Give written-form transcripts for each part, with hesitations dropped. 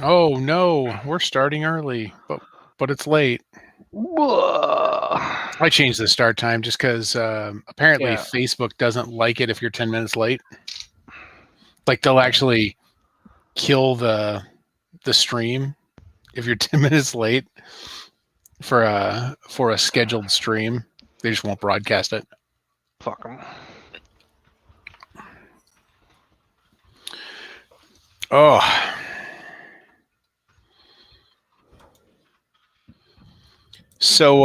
Oh no, we're starting early, but it's late. I changed the start time just because apparently Yeah. Facebook doesn't like it if you're 10 minutes late. Like they'll actually kill the stream if you're 10 minutes late for a scheduled stream. They just won't broadcast it. Fuck them. Oh, so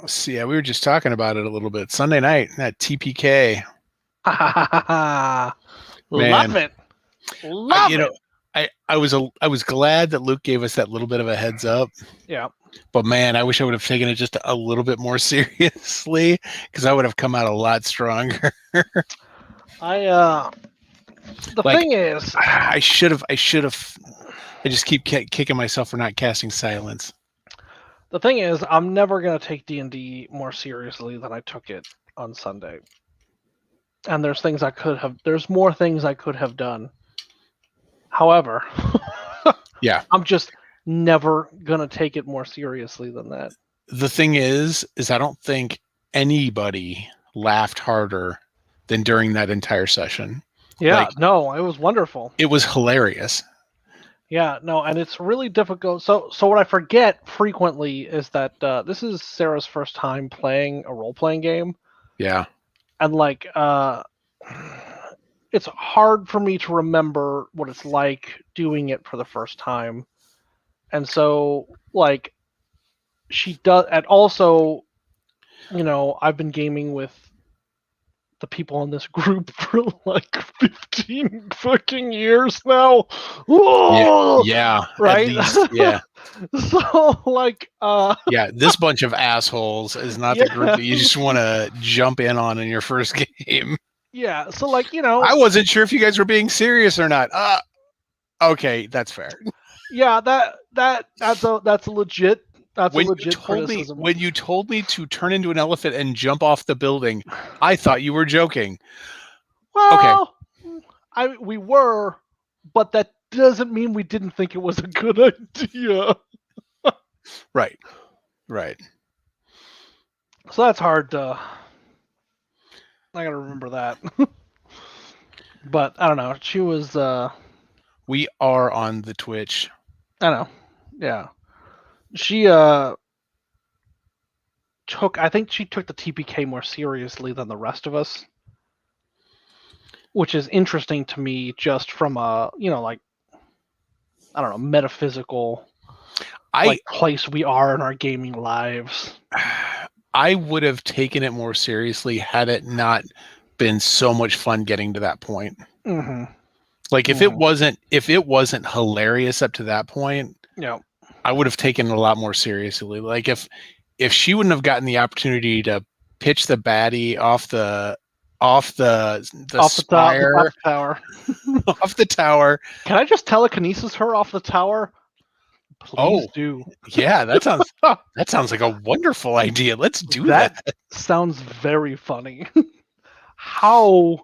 let's see. Yeah, we were just talking about it a little bit. Sunday night, that TPK. Love Man, it. Love it. I was glad that Luke gave us that little bit of a heads up. Yeah. But man, I wish I would have taken it just a little bit more seriously because I would have come out a lot stronger. The Like thing is, I just keep kicking myself for not casting silence. I'm never gonna take D&D more seriously than I took it on Sunday. And there's more things I could have done. However, Yeah. I'm just never gonna take it more seriously than that. The thing is I don't think anybody laughed harder than during that entire session. Yeah, Like no, it was wonderful. it was hilarious. Yeah, no, and it's really difficult. So what I forget frequently is that this is Sarah's first time playing a role-playing game, Yeah. and like it's hard for me to remember what it's like doing it for the first time. And so like she does, and also, I've been gaming with the people in this group for like 15 fucking years now. Whoa! Yeah. Right? At least, yeah. So like Yeah, this bunch of assholes is not the group yeah. that you just want to jump in on in your first game. Yeah, so like, I wasn't sure if you guys were being serious or not. Okay, that's fair. yeah, that's a legit When criticism. when you told me to turn into an elephant and jump off the building, I thought you were joking. Well, we were, but that doesn't mean we didn't think it was a good idea. Right. Right. So that's hard to. I gotta remember that. But I don't know. She was. We are on the Twitch. I don't know. Yeah. She I think she took the TPK more seriously than the rest of us, which is interesting to me, just from a like, I don't know, metaphysical place we are in our gaming lives. I would have taken it more seriously had it not been so much fun getting to that point. Mm-hmm. Like if it wasn't hilarious up to that point, yeah, I would have taken it a lot more seriously. Like if she wouldn't have gotten the opportunity to pitch the baddie off the spire, off the tower, off the tower. Can I just telekinesis her off the tower? Please do. Yeah, that sounds like a wonderful idea. Let's do that. Sounds very funny. How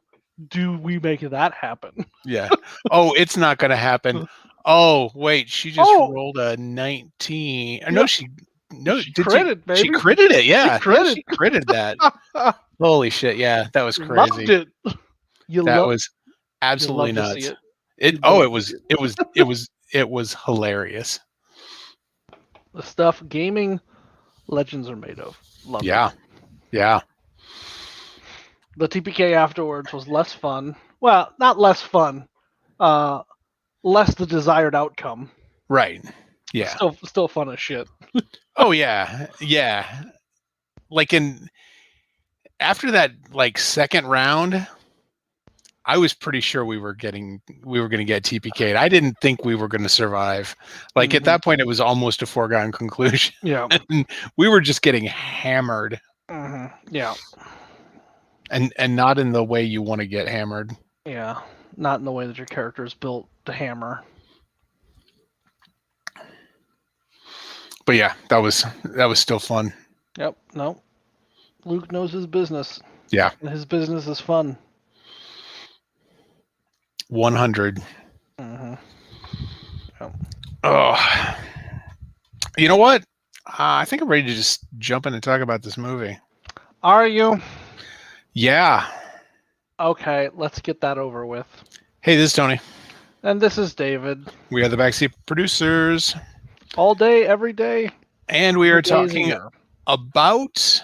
do we make that happen? Yeah. Oh, it's not going to happen. Oh, wait, she just rolled a 19. No, she critted, baby. She critted it. Yeah. She critted that. Holy shit. Yeah, that was crazy. Loved it. That was absolutely nuts. It was hilarious. The stuff gaming legends are made of. Love it. Yeah. The TPK afterwards was less fun. Well, not less fun. Less the desired outcome. Right. Yeah. Still fun as shit. Oh yeah. Yeah. Like after that second round, I was pretty sure we were going to get TPK'd. I didn't think we were going to survive. Like at that point, it was almost a foregone conclusion. Yeah. And we were just getting hammered. Mm-hmm. Yeah. And not in the way you want to get hammered. Yeah. Not in the way that your character is built to hammer. But yeah, that was still fun. Yep. No. Luke knows his business. Yeah. And his business is fun. 100. Mm-hmm. Oh, you know what? I think I'm ready to just jump in and talk about this movie. Are you? Yeah. Okay, let's get that over with. Hey, this is Tony. And this is David. We are the Backseat Producers, All day, every day. and we are 100 days a talking year. about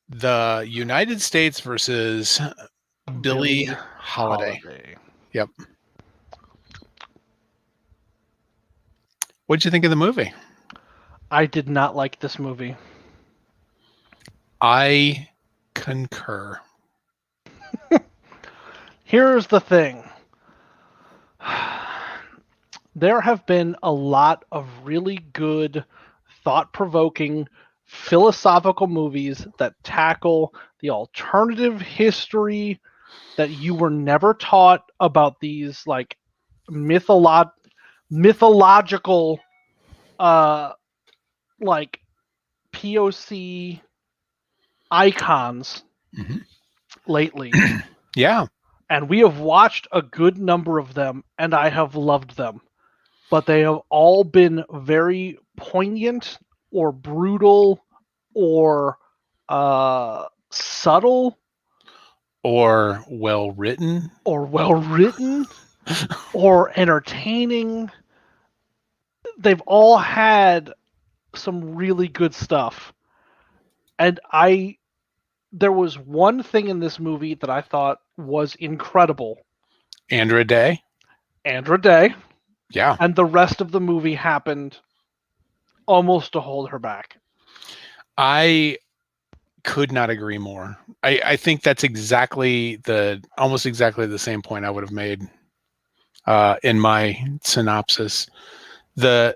the United States versus Billie Holiday. Yep. What'd you think of the movie? I did not like this movie. I concur. Here's the thing. There have been a lot of really good, thought-provoking, philosophical movies that tackle the alternative history that you were never taught about these like mythological like POC icons lately. Yeah. And we have watched a good number of them, and I have loved them. But they have all been very poignant or brutal or subtle Or well written. or well written or entertaining. They've all had some really good stuff. And there was one thing in this movie that I thought was incredible. Andra Day. Yeah. And the rest of the movie happened almost to hold her back. I could not agree more. I think that's almost exactly the same point I would have made in my synopsis. The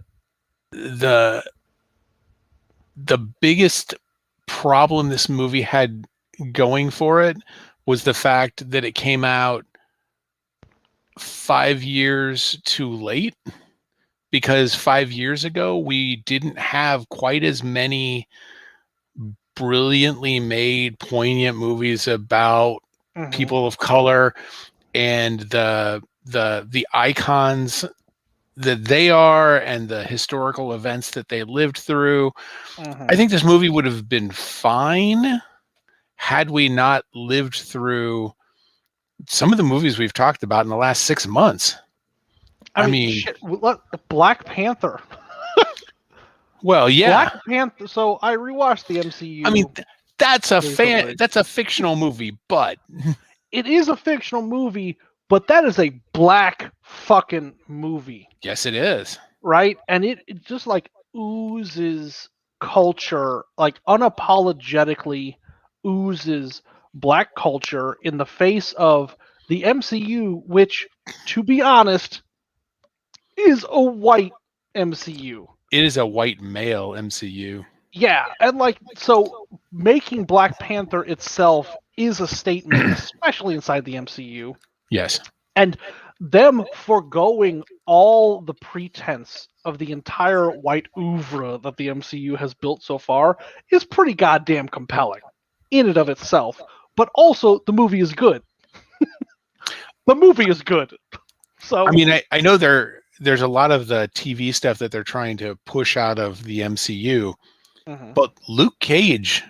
biggest problem this movie had going for it was the fact that it came out 5 years too late, because 5 years ago we didn't have quite as many brilliantly made, poignant movies about people of color and the icons that they are and the historical events that they lived through. I think this movie would have been fine had we not lived through some of the movies we've talked about in the last 6 months. I mean shit, Black Panther. Well, yeah. Black Panther. So I rewatched the MCU. I mean, that's a fictional movie, but it is a fictional movie, but that is a black fucking movie. Yes, it is. Right? And it just like oozes culture, like unapologetically oozes black culture in the face of the MCU, which, to be honest, is a white MCU. It is a white male MCU. Yeah, and like, so making Black Panther itself is a statement, especially inside the MCU. Yes. And them foregoing all the pretense of the entire white oeuvre that the MCU has built so far is pretty goddamn compelling in and of itself. But also, the movie is good. The movie is good. So I mean, I know there's a lot of the TV stuff that they're trying to push out of the MCU, but Luke Cage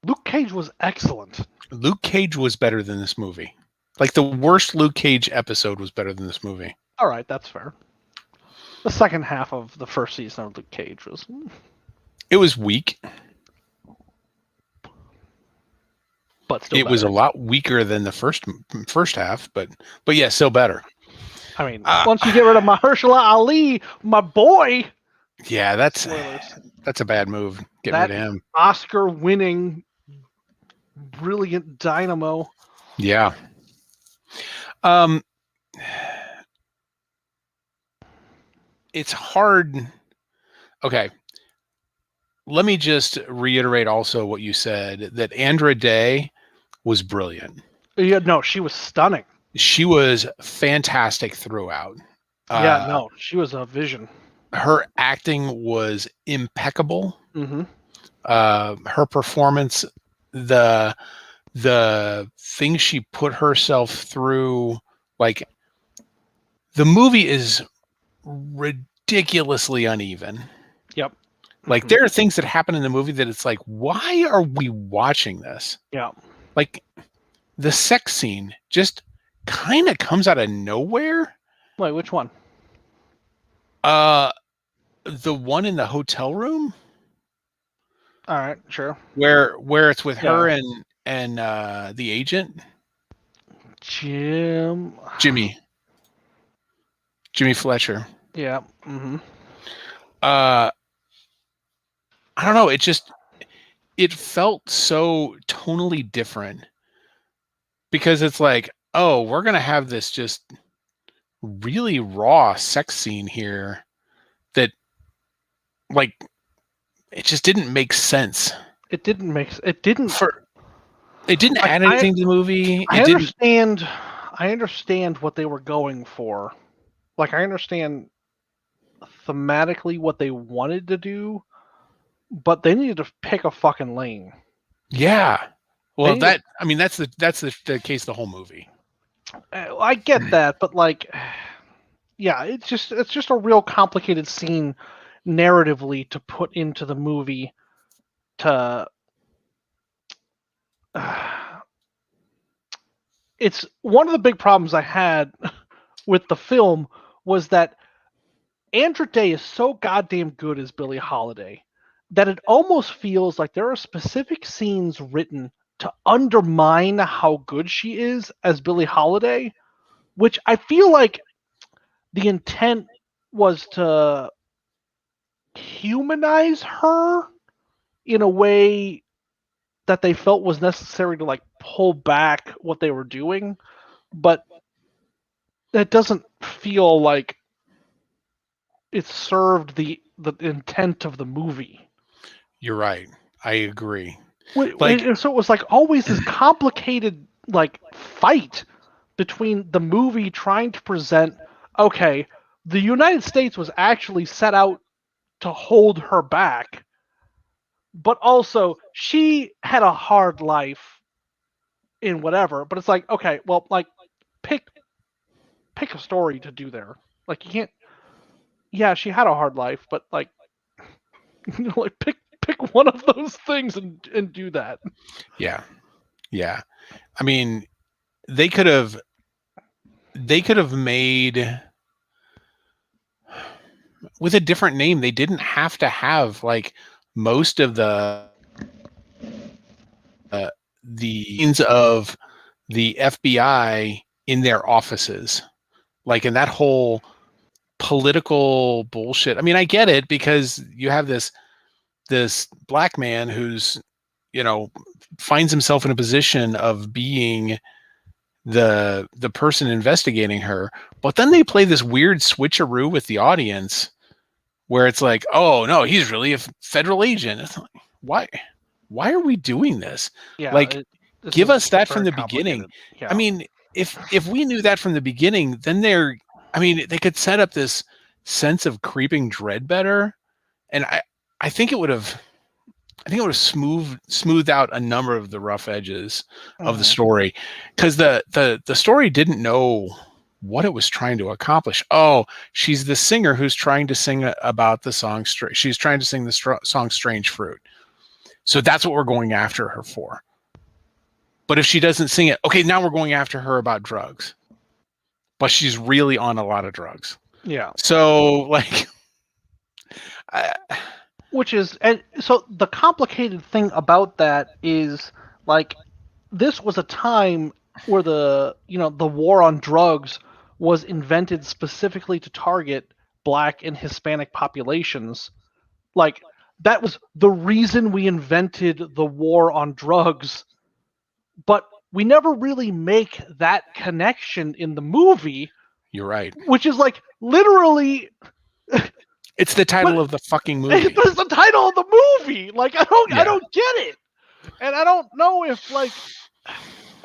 was excellent. Luke Cage was better than this movie. Like, the worst Luke Cage episode was better than this movie. All right, that's fair. The second half of the first season of Luke Cage was... It was weak. But still was a lot weaker than the first half, but yeah, still better. I mean, once you get rid of Mahershala Ali, my boy... Yeah, that's a bad move, getting rid of him. Oscar-winning, brilliant dynamo. Yeah. It's hard. Okay. Let me just reiterate also what you said, that Andra Day was brilliant. Yeah, no, she was stunning. She was fantastic throughout. Yeah, no, she was a vision. Her acting was impeccable. Mm-hmm. Her performance, the things she put herself through, like, the movie is ridiculously uneven. Yep. Like there are things that happen in the movie that it's like, why are we watching this? Yeah. Like the sex scene just kind of comes out of nowhere. Wait, which one? The one in the hotel room. All right, sure. Where it's with her Yeah. and the agent Jimmy Fletcher. Yeah. Mm-hmm. I don't know. It felt so tonally different because it's like, oh, we're gonna have this just really raw sex scene here that, like, it just didn't make sense. It didn't It didn't like, add anything to the movie. I It didn't. understand what they were going for. Like, I understand thematically what they wanted to do, but they needed to pick a fucking lane. Yeah. Well, They need that's the case of the whole movie. I get that, but like, yeah, it's just a real complicated scene narratively to put into the movie to. It's one of the big problems I had with the film was that Andra Day is so goddamn good as Billie Holiday that it almost feels like there are specific scenes written to undermine how good she is as Billie Holiday, which I feel like the intent was to humanize her in a way that they felt was necessary to like pull back what they were doing, but that doesn't feel like it served the intent of the movie. You're right. I agree. Like, And so it was like always this complicated like fight between the movie trying to present, okay, the United States was actually set out to hold her back, but also she had a hard life in whatever. But it's like, okay, well, like pick a story to do there. Like you can't. Yeah, she had a hard life, but like, like pick one of those things and do that. yeah. Yeah. I mean, they could have made with a different name. They didn't have to have like most of the scenes of the FBI in their offices, like in that whole political bullshit. I mean, I get it because you have this black man who's, you know, finds himself in a position of being the person investigating her, but then they play this weird switcheroo with the audience where it's like, oh no, he's really a federal agent. It's like, why are we doing this? Yeah, Like, this give is us that from very the beginning. complicated. Yeah. I mean, if we knew that from the beginning, then they could set up this sense of creeping dread better, and I think it would have smoothed out a number of the rough edges of the story, because the story didn't know what it was trying to accomplish. Oh, she's the singer who's trying to sing about the song. She's trying to sing the song "Strange Fruit," so that's what we're going after her for. But if she doesn't sing it, okay, now we're going after her about drugs. But she's really on a lot of drugs. Yeah. So like, Which is, and so the complicated thing about that is like this was a time where the war on drugs was invented specifically to target Black and Hispanic populations. Like that was the reason we invented the war on drugs, but we never really make that connection in the movie. You're right. Which is like literally. It's the title of the fucking movie. But it's the title of the movie. Like I don't get it, and I don't know if like,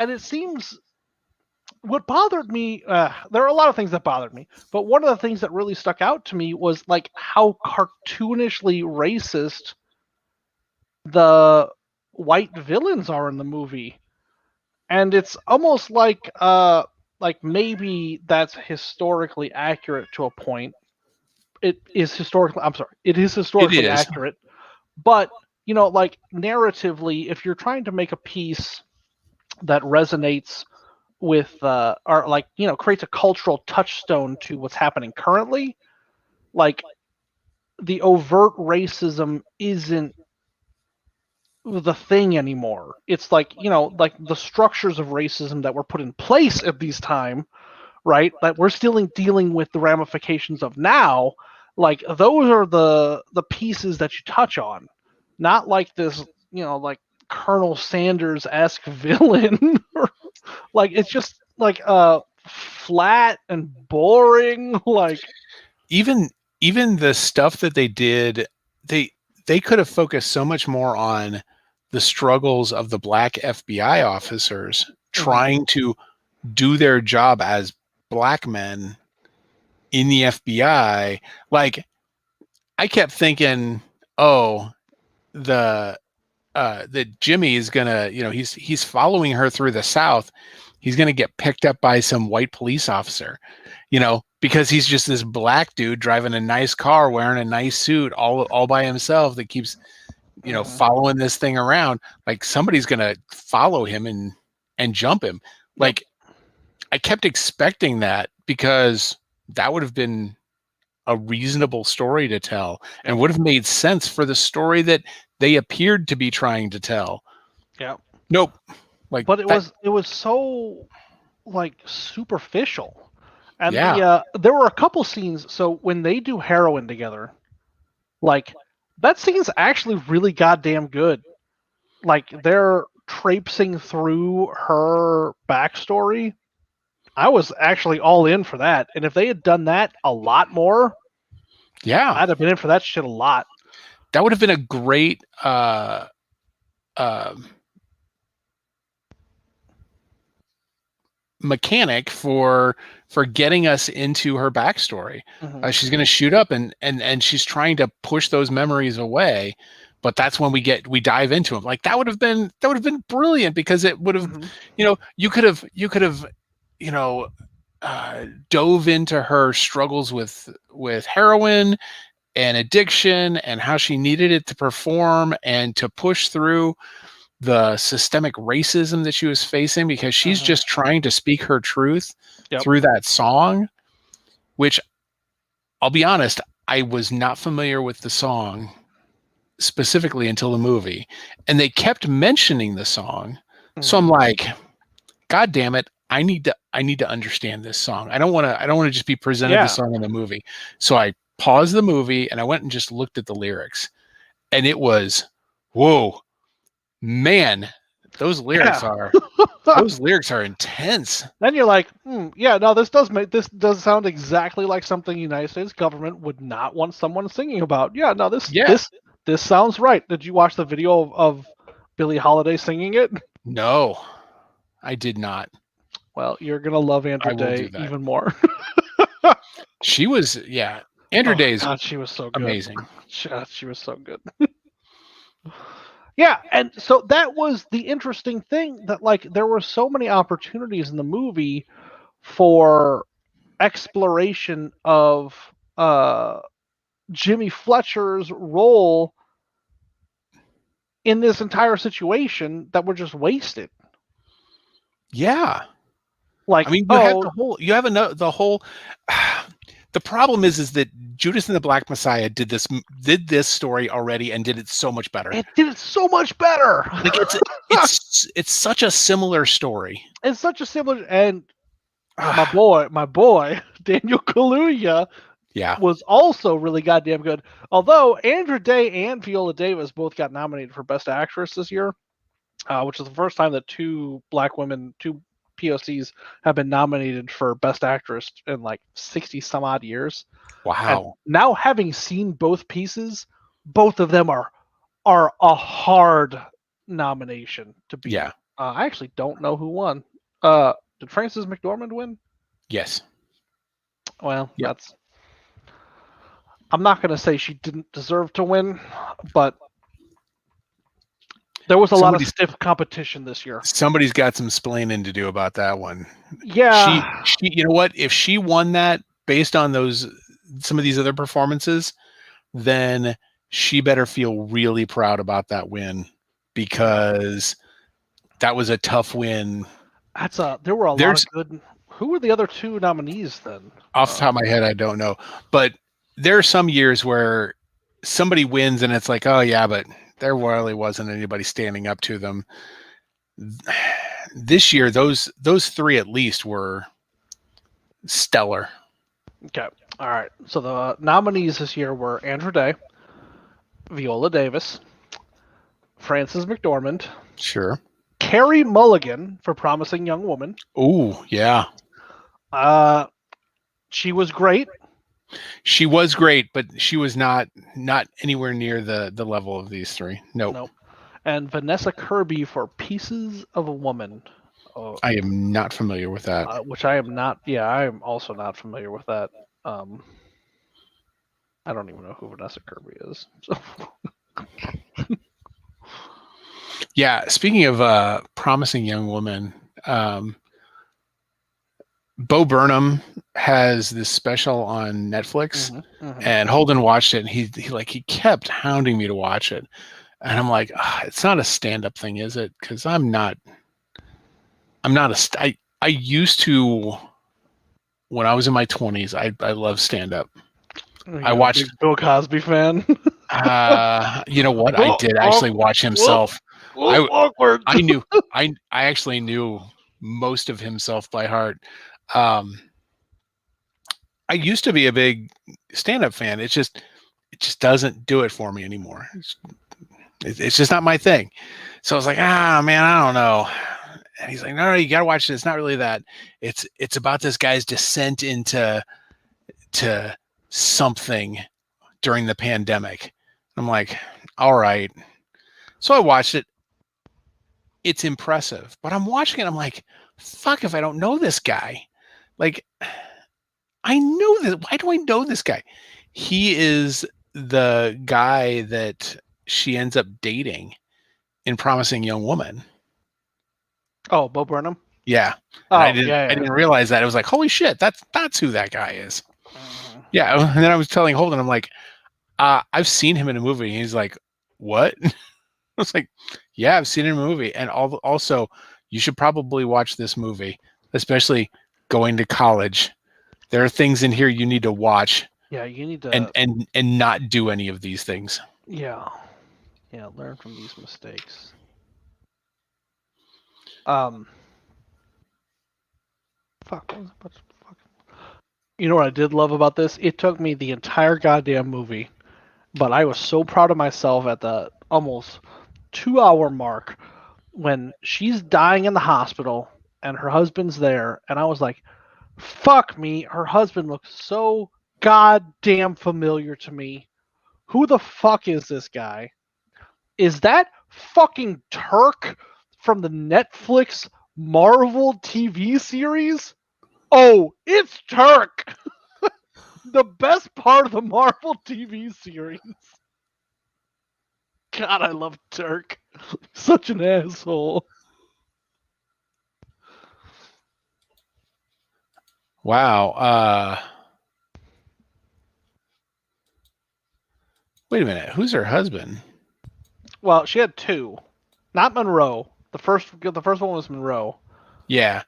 and it seems what bothered me. There are a lot of things that bothered me, but one of the things that really stuck out to me was like how cartoonishly racist the white villains are in the movie, and it's almost like maybe that's historically accurate to a point. it is historically. I'm sorry, it is It historically is. accurate, but like narratively, if you're trying to make a piece that resonates with or like creates a cultural touchstone to what's happening currently, like the overt racism isn't the thing anymore. It's like like the structures of racism that were put in place at these time, right, that we're still dealing with the ramifications of now. Like those are the pieces that you touch on, not like this like Colonel Sanders-esque villain. Like it's just like flat and boring. Like Even the stuff that they did, they could have focused so much more on the struggles of the black FBI officers trying to do their job as black men in the FBI. Like I kept thinking, oh, the that Jimmy is gonna, he's following her through the South. He's gonna get picked up by some white police officer, because he's just this black dude driving a nice car, wearing a nice suit, all by himself that keeps, following this thing around. Like somebody's gonna follow him and jump him. Like I kept expecting that because that would have been a reasonable story to tell and would have made sense for the story that they appeared to be trying to tell. Yeah. Nope. Like, but it was so like superficial. And yeah. there were a couple scenes. So when they do heroin together, like that scene's actually really goddamn good. Like they're traipsing through her backstory. I was actually all in for that. And if they had done that a lot more, Yeah, I'd have been in for that shit a lot. That would have been a great mechanic for getting us into her backstory. She's going to shoot up and she's trying to push those memories away, but that's when we dive into them. Like that would have been brilliant, because it would have, you could have dove into her struggles with heroin and addiction and how she needed it to perform and to push through the systemic racism that she was facing, because she's just trying to speak her truth through that song, which I'll be honest, I was not familiar with the song specifically until the movie, and they kept mentioning the song. So I'm like, God damn it. I need to understand this song. I don't want to just be presented the song in the movie. So I paused the movie and I went and just looked at the lyrics, and it was, whoa, man, those lyrics are intense. Then you're like, this does sound exactly like something the United States government would not want someone singing about. This sounds right. Did you watch the video of Billie Holiday singing it? No, I did not. Well, you're gonna love Andra Day even more. She was, Andra Day is, God, she was so good. Amazing. She was so good. Yeah, and so that was the interesting thing, that like there were so many opportunities in the movie for exploration of Jimmy Fletcher's role in this entire situation that were just wasted. Yeah. Like, I mean, the whole. The problem is that Judas and the Black Messiah did this story already and did it so much better. It did it so much better. Like it's such a similar story. It's such a similar, and my boy Daniel Kaluuya was also really goddamn good. Although Andra Day and Viola Davis both got nominated for Best Actress this year, which is the first time that two black women, two POCs, have been nominated for Best Actress in like 60 some odd years. Wow. And now, having seen both pieces, both of them are a hard nomination to be. Yeah. I actually don't know who won. Did Frances McDormand win? Yes. Well, I'm not going to say she didn't deserve to win, but there was a lot of stiff competition this year. Somebody's got some splaining to do about that one. Yeah. She you know what? If she won that based on some of these other performances, then she better feel really proud about that win, because that was a tough win. There were a lot There's of good. Who were the other two nominees then? off the top of my head, I don't know, but there are some years where somebody wins and it's like, oh yeah, but there really wasn't anybody standing up to them. This year, those three at least were stellar. Okay. All right. So the nominees this year were Andra Day, Viola Davis, Frances McDormand, Sure. Carey Mulligan for Promising Young Woman. Oh, yeah. She was great. She was great, but she was not anywhere near the level of these three. Nope. And Vanessa Kirby for Pieces of a Woman. I am not familiar with that. Which I am not. Yeah, I am also not familiar with that. I don't even know who Vanessa Kirby is. So. Yeah, speaking of Promising Young Woman, Bo Burnham has this special on Netflix, and Holden watched it, and he kept hounding me to watch it, and I'm like, it's not a stand-up thing, is it? Because I used to, when I was in my 20s, I love stand-up. I watched Bill Cosby fan. You know what? I did actually watch himself. Awkward. I actually knew most of himself by heart. I used to be a big stand-up fan. It just doesn't do it for me anymore. It's just not my thing. So I was like, man, I don't know. And he's like, no, you got to watch it. It's not really that. It's about this guy's descent into something during the pandemic. I'm like, all right. So I watched it. It's impressive, but I'm watching it. I'm like, fuck if I don't know this guy. Like, I know this. Why do I know this guy? He is the guy that she ends up dating in Promising Young Woman. Oh, Bo Burnham? Yeah. I didn't realize that. It was like, holy shit, that's who that guy is. Yeah. And then I was telling Holden, I'm like, I've seen him in a movie. And he's like, what? I was like, yeah, I've seen him in a movie. And also, you should probably watch this movie, especially going to college. There are things in here you need to watch. Yeah, you need to and not do any of these things. Yeah, learn from these mistakes. You know what I did love about this? It took me the entire goddamn movie, but I was so proud of myself at the almost 2-hour mark when she's dying in the hospital and her husband's there, and I was like, fuck me, her husband looks so goddamn familiar to me. Who the fuck is this guy? Is that fucking Turk from the Netflix Marvel TV series? Oh, it's Turk! The best part of the Marvel TV series. God, I love Turk. Such an asshole. Wow. Wait a minute. Who's her husband? Well, she had two. Not Monroe. The first one was Monroe. Yeah.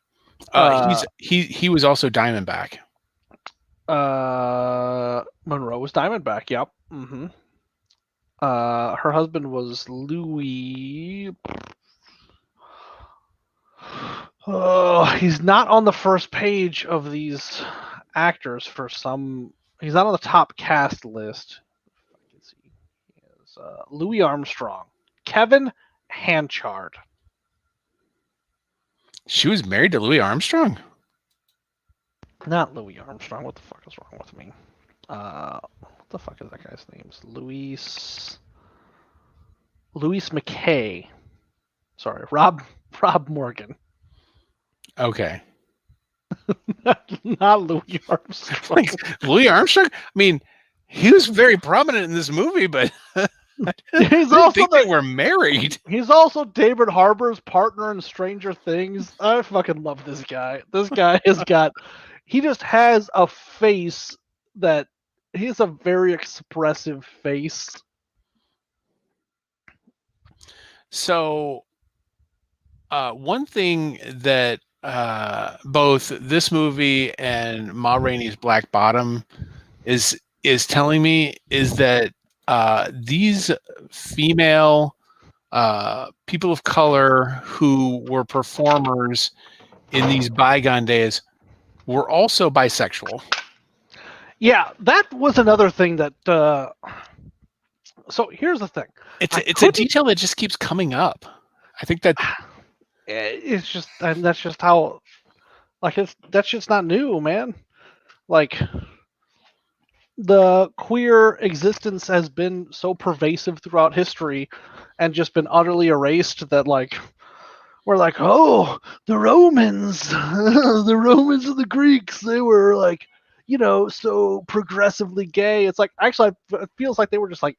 He was also Diamondback. Monroe was Diamondback. Yep. Mm-hmm. Her husband was Louis. Oh, he's not on the first page of these actors for some. He's not on the top cast list. I can see. He is Louis Armstrong, Kevin Hanchard. She was married to Louis Armstrong? Not Louis Armstrong. What the fuck is wrong with me? What the fuck is that guy's name? Louis McKay. Sorry, Rob Morgan. Okay. Not Louis Armstrong. Like, Louis Armstrong? I mean, he was very prominent in this movie, but he's also they were married. He's also David Harbour's partner in Stranger Things. I fucking love this guy. This guy he just has a face that he has a very expressive face. So, one thing that both this movie and Ma Rainey's Black Bottom is telling me is that these female people of color who were performers in these bygone days were also bisexual. Yeah, that was another thing that. So here's the thing. It's a detail that just keeps coming up. I think that it's just, and that's just how, like, that's just not new, man. Like, the queer existence has been so pervasive throughout history, and just been utterly erased that, like, we're like, oh, the Romans, the Romans and the Greeks, they were like, so progressively gay. It's like, actually, it feels like they were just like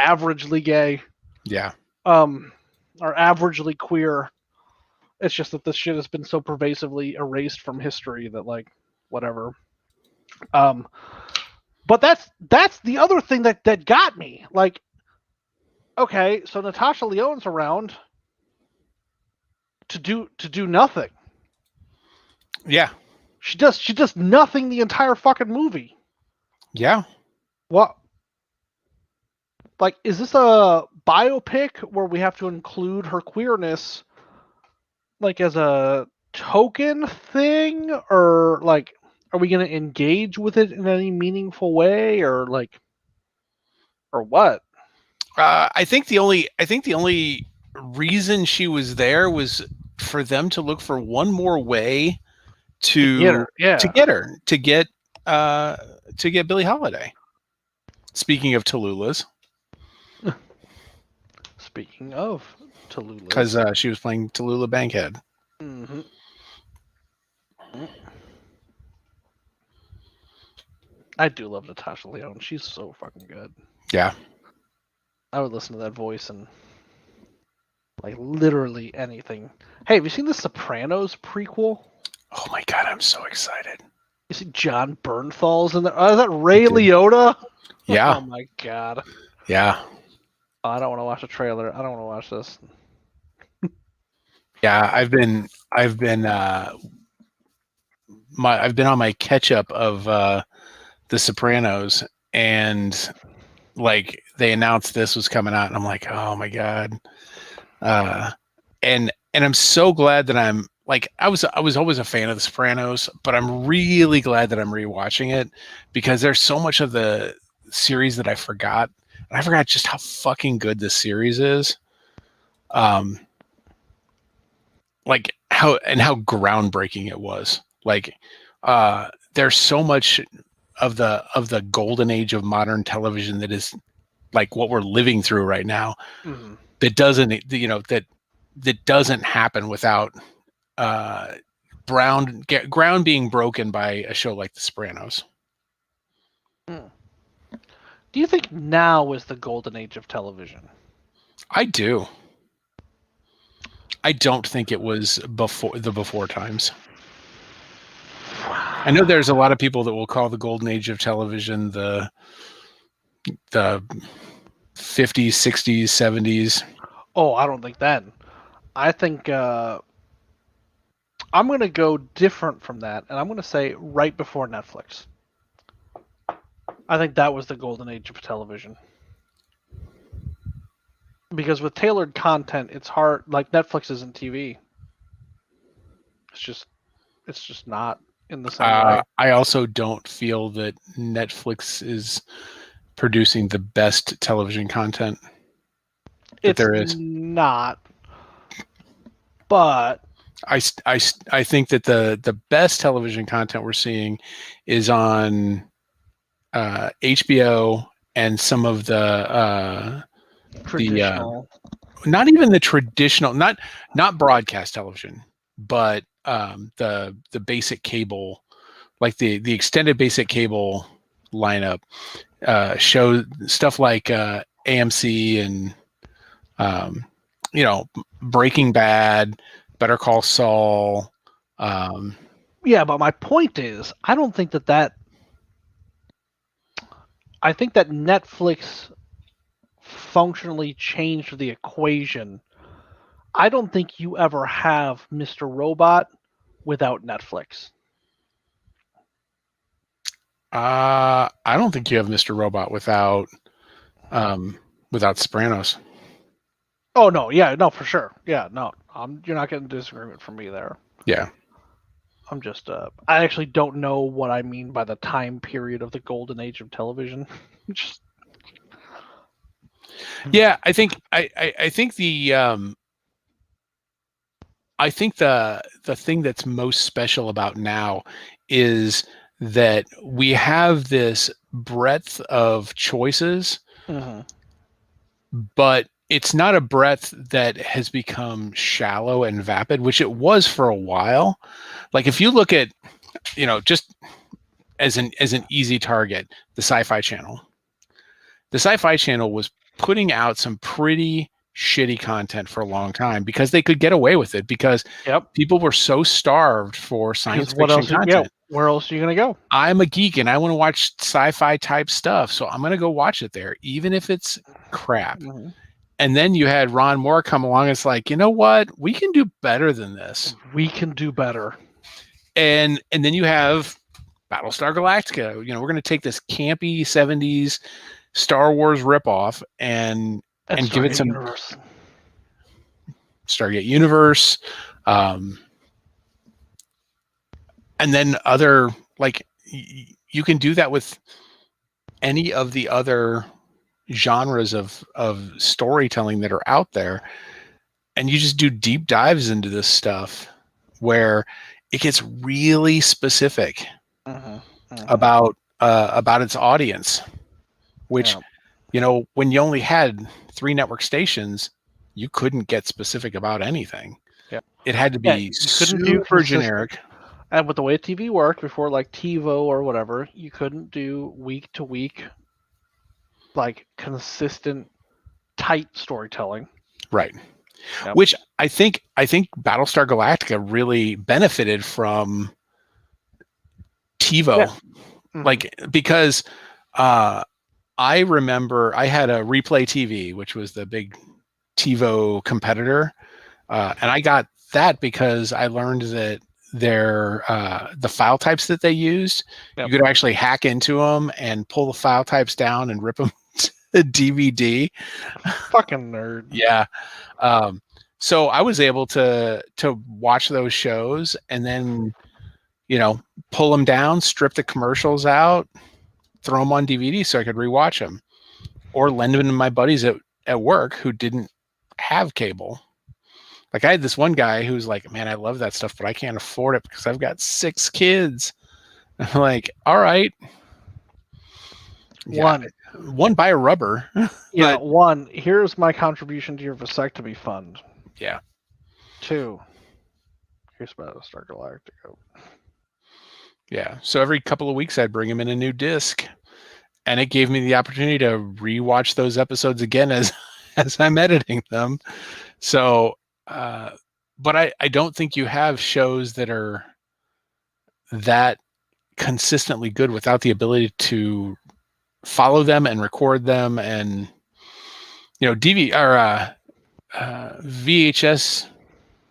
averagely gay. Yeah. Or averagely queer. It's just that this shit has been so pervasively erased from history that, like, whatever. But that's the other thing that got me. Like, okay, so Natasha Lyonne's around to do nothing. Yeah. She does nothing the entire fucking movie. Yeah. What? Like, is this a biopic where we have to include her queerness, like, as a token thing, or like, are we going to engage with it in any meaningful way, or like, or what? I think the only reason she was there was for them to look for one more way to get her. Yeah. to get Billie Holiday. Speaking of Tallulah's, Speaking of Tallulah, because she was playing Tallulah Bankhead. Mm-hmm. I do love Natasha Lyonne. She's so fucking good. Yeah. I would listen to that voice and, like, literally anything. Hey, have you seen the Sopranos prequel? Oh my god, I'm so excited. You see John Bernthal's in there? Oh, is that Ray Liotta? Yeah. Oh my god. Yeah. Oh, I don't want to watch the trailer. I don't want to watch this. Yeah, I've been on my catch up of The Sopranos, and like they announced this was coming out, and I'm like, oh my god. And I'm so glad that I'm like, I was always a fan of The Sopranos, but I'm really glad that I'm rewatching it, because there's so much of the series that I forgot. And I forgot just how fucking good this series is. Like how groundbreaking it was. Like, there's so much of the golden age of modern television that is like what we're living through right now. Mm-hmm. That doesn't, that doesn't happen without ground being broken by a show like The Sopranos. Do you think now is the golden age of television? I do. I don't think it was before times. I know there's a lot of people that will call the golden age of television the 50s, 60s, 70s. Oh, I don't think that. I think I'm going to go different from that, and I'm going to say right before Netflix. I think that was the golden age of television. Because with tailored content, it's hard. Like, Netflix isn't TV. It's just not in the same way. I also don't feel that Netflix is producing the best television content that there is. Not. But I think that the best television content we're seeing is on HBO and some of the traditional, not even the traditional, not broadcast television, but the basic cable, like the extended basic cable lineup, show stuff like AMC and Breaking Bad, Better Call Saul. Yeah, but my point is, I don't think that I think that Netflix functionally changed the equation. I don't think you ever have Mr. Robot without Netflix. I don't think you have Mr. Robot without Sopranos. Oh no, yeah, no, for sure, yeah, no, you're not getting disagreement from me there. Yeah. I'm just, I actually don't know what I mean by the time period of the golden age of television. Just, Yeah, I think I think the thing that's most special about now is that we have this breadth of choices, but it's not a breadth that has become shallow and vapid, which it was for a while. Like if you look at, just as an easy target, the Sci-Fi Channel. The Sci-Fi Channel was putting out some pretty shitty content for a long time because they could get away with it because people were so starved for science fiction content. Where else are you going to go? I'm a geek and I want to watch sci-fi type stuff, so I'm going to go watch it there, even if it's crap. And then you had Ron Moore come along and it's like, you know what? We can do better than this. We can do better. And then you have Battlestar Galactica. We're going to take this campy 70s Star Wars ripoff and give it some universe. Stargate Universe, and then other, like, you can do that with any of the other genres of storytelling that are out there, and you just do deep dives into this stuff where it gets really specific about its audience, which when you only had 3 network stations, you couldn't get specific about anything. It had to be super generic. And with the way TV worked before, like TiVo or whatever, you couldn't do week to week, like consistent, tight storytelling. Right. Which I think Battlestar Galactica really benefited from TiVo, like, because I remember I had a Replay TV, which was the big TiVo competitor, and I got that because I learned that the file types that they used, you could actually hack into them and pull the file types down and rip them to DVD. Fucking nerd. Yeah. So I was able to watch those shows and then, pull them down, strip the commercials out, throw them on DVD so I could rewatch them, or lend them to my buddies at work who didn't have cable. Like I had this one guy who's like, man, I love that stuff, but I can't afford it because I've got 6 kids. I'm like, all right. One buy a rubber. Yeah. One, here's my contribution to your vasectomy fund. Yeah. 2, here's Battlestar Galactica. Yeah. So every couple of weeks I'd bring him in a new disc, and it gave me the opportunity to rewatch those episodes again as I'm editing them. So, but I don't think you have shows that are that consistently good without the ability to follow them and record them. And, VHS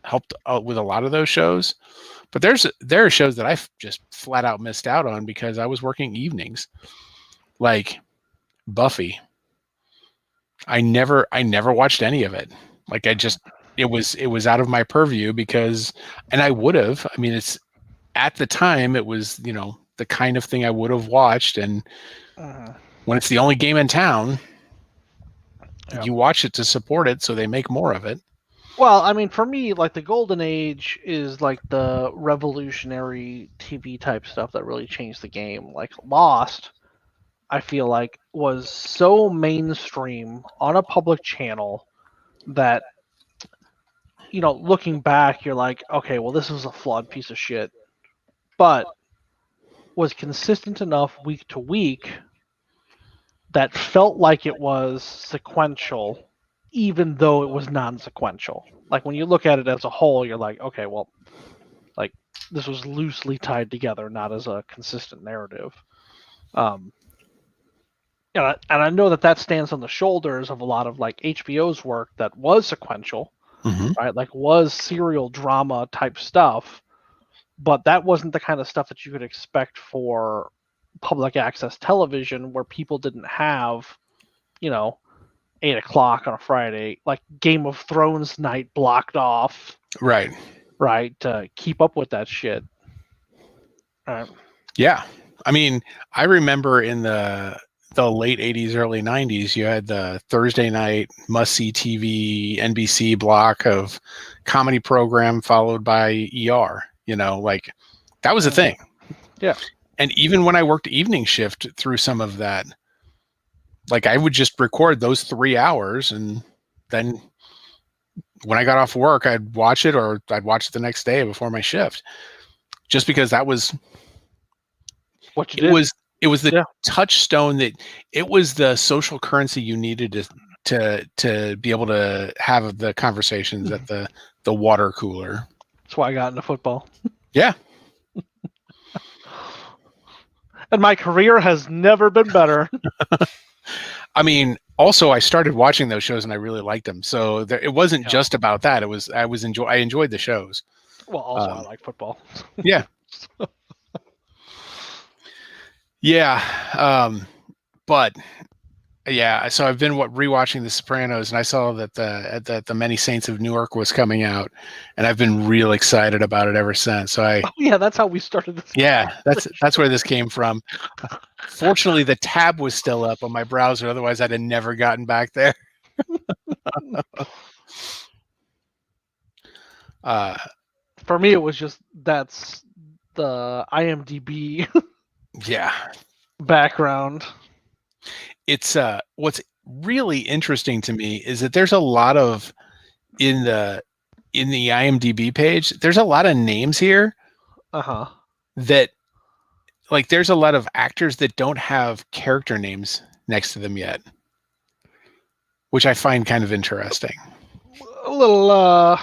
helped out with a lot of those shows, but there are shows that I just flat out missed out on because I was working evenings, like Buffy. I never watched any of it. Like it was out of my purview because, and I would have, it's at the time it was, the kind of thing I would have watched. And when it's the only game in town, you watch it to support it. So they make more of it. Well, for me, like the golden age is like the revolutionary TV type stuff that really changed the game. Like Lost, I feel like was so mainstream on a public channel that, looking back, you're like, okay, well, this is a flawed piece of shit, but was consistent enough week to week that felt like it was sequential, even though it was non-sequential. Like when you look at it as a whole, you're like, okay, well, like this was loosely tied together, not as a consistent narrative. and I know that stands on the shoulders of a lot of like HBO's work that was sequential, right? Like was serial drama type stuff, but that wasn't the kind of stuff that you could expect for public access television, where people didn't have, 8 o'clock on a Friday, like Game of Thrones night blocked off, Right. to keep up with that shit. Right. Yeah. I mean, I remember in the late 80s, early 90s, you had the Thursday night must-see TV NBC block of comedy program followed by ER, like that was a thing. Yeah. And even when I worked evening shift through some of that, like I would just record those 3 hours, and then when I got off work, I'd watch it, or I'd watch it the next day before my shift, just because that was what you did. It was the touchstone, that it was the social currency you needed to be able to have the conversations at the water cooler. That's why I got into football. Yeah. And my career has never been better. I mean, also I started watching those shows and I really liked them. So it wasn't just about that. It was I enjoyed the shows. Well, also I like football. Yeah. Yeah. But yeah, so I've been rewatching The Sopranos, and I saw that the Many Saints of Newark was coming out, and I've been real excited about it ever since. So that's how we started this. Yeah, that's where this came from. Fortunately, the tab was still up on my browser; otherwise, I'd have never gotten back there. For me, it was just that's the IMDb. Yeah. Background. It's what's really interesting to me is that there's a lot of in the IMDb page, there's a lot of names here. That, like, there's a lot of actors that don't have character names next to them yet, which I find kind of interesting. A little well,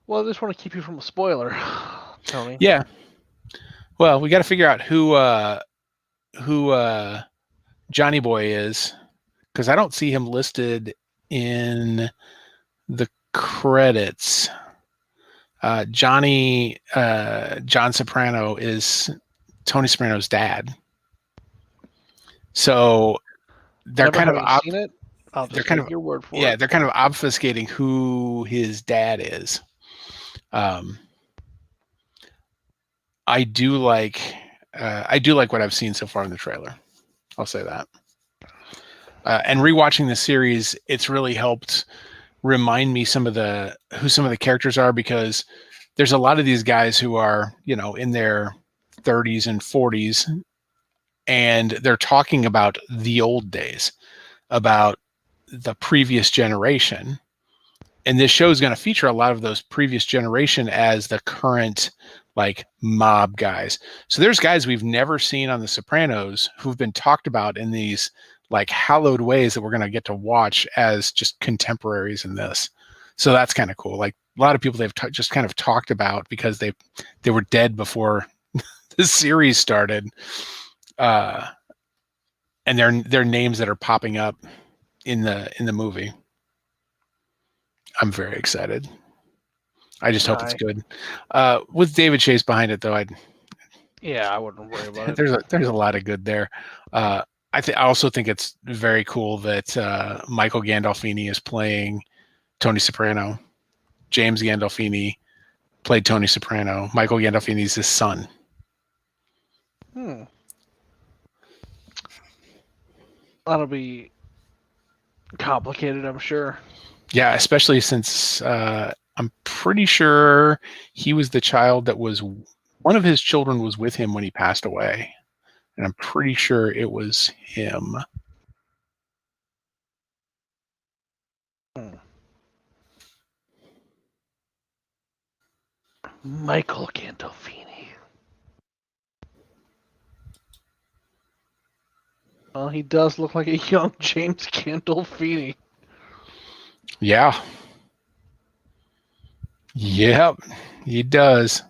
I just want to keep you from a spoiler, Tony. Yeah. Well, we got to figure out who Johnny Boy is, because I don't see him listed in the credits. John Soprano is Tony Soprano's dad. So they're kind of seen it. They're kind of your word for it. Yeah, they're kind of obfuscating who his dad is. I do like what I've seen so far in the trailer. I'll say that. And rewatching the series, it's really helped remind me who some of the characters are, because there's a lot of these guys who are, in their 30s and 40s, and they're talking about the old days, about the previous generation. And this show is going to feature a lot of those previous generation as the current, like, mob guys. So there's guys we've never seen on The Sopranos who've been talked about in these, like, hallowed ways that we're going to get to watch as just contemporaries in this. So that's kind of cool. Like, a lot of people they've just kind of talked about because they were dead before the series started. And they're names that are popping up in the movie. I'm very excited. I just hope it's good. With David Chase behind it, though, I wouldn't worry about it. There's a lot of good there. I also think it's very cool that Michael Gandolfini is playing Tony Soprano. James Gandolfini played Tony Soprano. Michael Gandolfini is his son. That'll be complicated, I'm sure. Yeah, especially since I'm pretty sure he was the child that was, one of his children was with him when he passed away. And I'm pretty sure it was him. Michael Gandolfini. Well, he does look like a young James Gandolfini. Yeah. Yep, he does.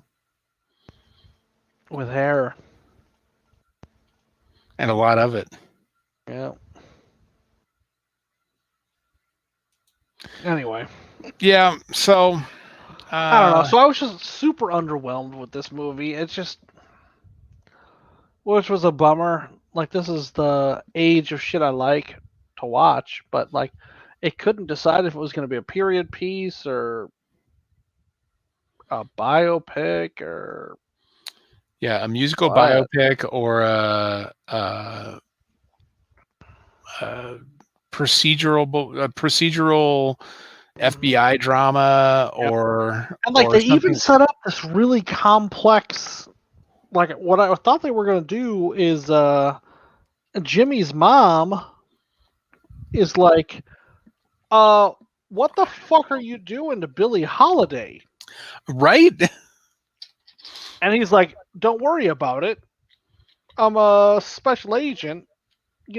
With hair. And a lot of it. Yeah. Anyway, Yeah. So I don't know. So I was just super underwhelmed with this movie. It's just, which was a bummer. Like, this is the age of shit I like to watch, but like, it couldn't decide if it was going to be a period piece or a biopic or yeah, a musical what. biopic or procedural FBI drama Yep. And like, or they even something. set up this really complex. Like, what I thought they were going to do is Jimmy's mom is like, what the fuck are you doing to Billie Holiday? Right? And he's like, don't worry about it. I'm a special agent.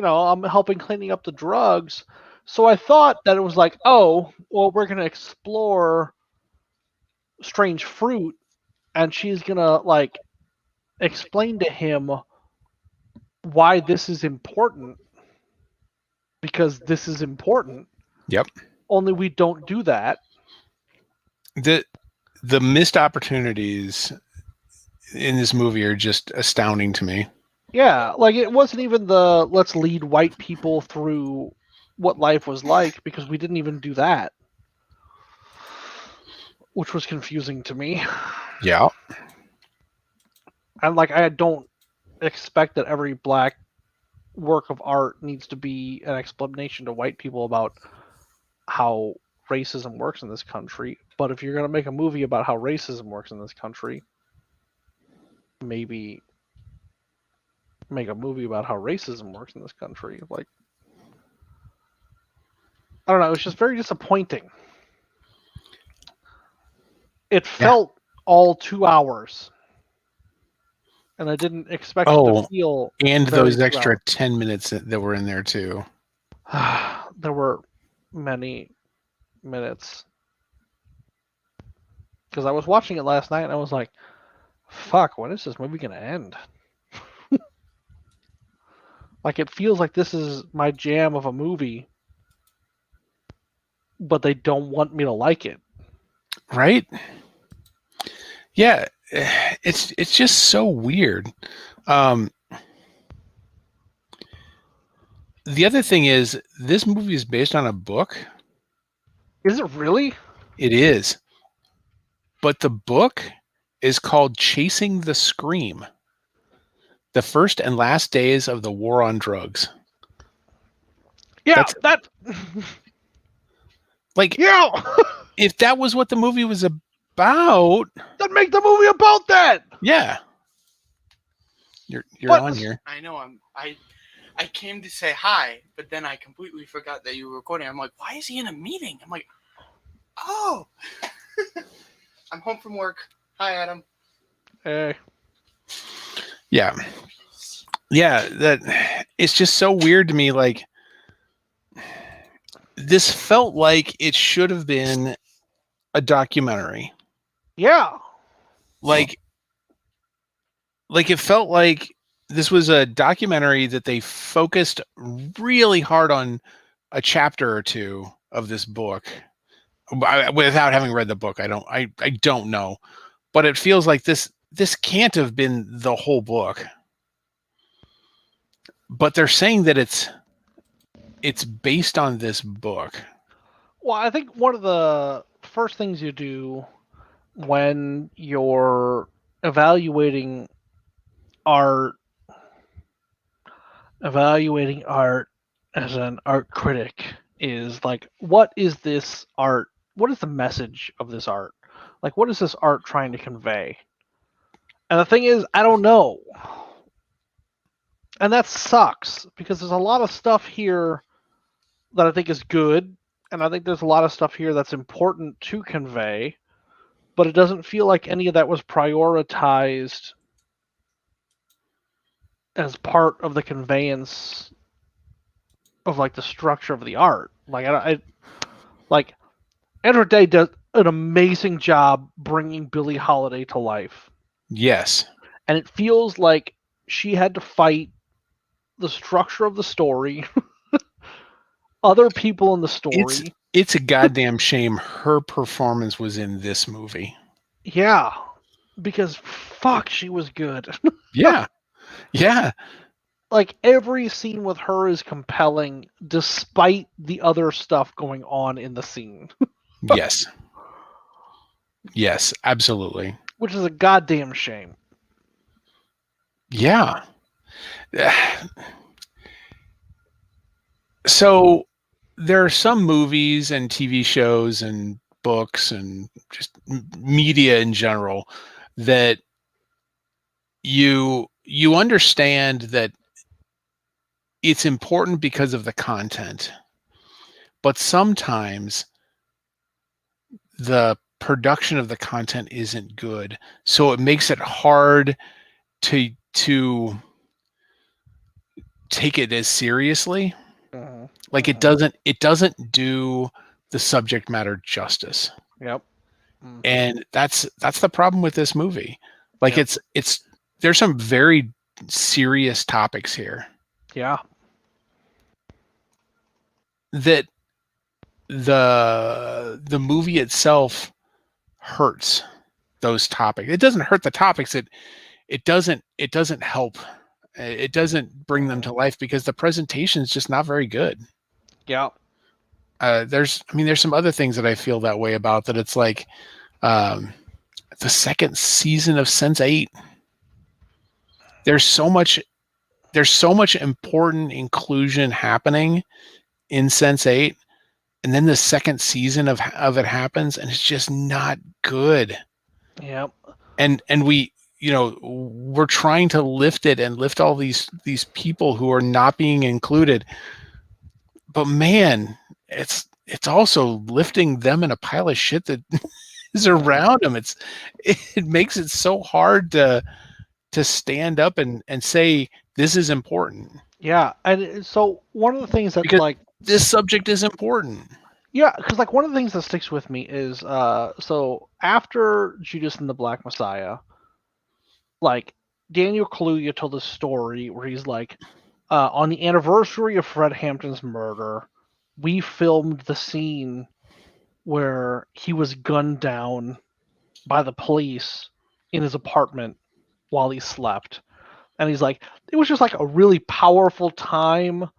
I'm helping cleaning up the drugs. So I thought that it was like, oh, well, we're going to explore strange fruit, and she's going to, like, explain to him why this is important, because this is important. Yep. Only we don't do that. The missed opportunities in this movie are just astounding to me. Yeah, like, it wasn't even the let's lead white people through what life was like, because we didn't even do that, which was confusing to me. Yeah. And like, I don't expect that every black work of art needs to be an explanation to white people about how racism works in this country. But if you're going to make a movie about how racism works in this country, maybe make a movie about how racism works in this country. Like, I don't know. It was just very disappointing. It felt all 2 hours, and I didn't expect it to feel. And very those extra 2 10 minutes that were in there too. hours. There were many minutes, because I was watching it last night and I was like, fuck, when is this movie going to end? Like, it feels like this is my jam of a movie, but they don't want me to like it. Right? Yeah, it's just so weird. The other thing is, this movie is based on a book. Is it really? It is. But the book is called Chasing the Scream: The First and Last Days of the War on Drugs. Yeah, like, yeah. if that was what the movie was about, then make the movie about that. Yeah. You're But- on here. I know I came to say hi, but then I completely forgot that you were recording. I'm like, why is he in a meeting? I'm like, oh, I'm home from work. Hi, Adam. Hey. Yeah. That it's just so weird to me. Like, this felt like it should have been a documentary. Yeah. Like it felt like this was a documentary that they focused really hard on a chapter or two of this book. Without having read the book, I don't know, but it feels like this can't have been the whole book. But they're saying that it's based on this book. Well, I think one of the first things you do when you're evaluating art as an art critic is like, what is this art? What is the message of this art? Like, what is this art trying to convey? And the thing is, I don't know. And that sucks, because there's a lot of stuff here that I think is good, and I think there's a lot of stuff here that's important to convey, but it doesn't feel like any of that was prioritized as part of the conveyance of, like, the structure of the art. Like, like, Andra Day does an amazing job bringing Billie Holiday to life. Yes. And it feels like she had to fight the structure of the story, other people in the story. It's a goddamn shame her performance was in this movie. Yeah, because fuck, she was good. Yeah. Yeah. Like every scene with her is compelling despite the other stuff going on in the scene. Yes. Yes, absolutely. Which is a goddamn shame. Yeah. So there are some movies and TV shows and books and just media in general that you understand that it's important because of the content, but sometimes the production of the content isn't good, so it makes it hard to take it as seriously. Like it doesn't do the subject matter justice. Yep. And that's the problem with this movie. Like Yep. it's there's some very serious topics here Yeah. that the movie itself hurts those topics. It doesn't hurt the topics. It doesn't help. It doesn't bring them to life because the presentation is just not very good. Yeah. There's some other things that I feel that way about, that it's like the second season of Sense8. There's so much important inclusion happening in Sense8, and then the second season of it happens, and it's just not good. Yep. And we're trying to lift it and lift all these people who are not being included, but man, it's also lifting them in a pile of shit that is around them. It makes it so hard to stand up and say this is important. Yeah, and so one of the things that Because this subject is important. Yeah, because like one of the things that sticks with me is so after Judas and the Black Messiah, like Daniel Kaluuya told a story where he's like, on the anniversary of Fred Hampton's murder, we filmed the scene where he was gunned down by the police in his apartment while he slept. And he's like, it was just like a really powerful time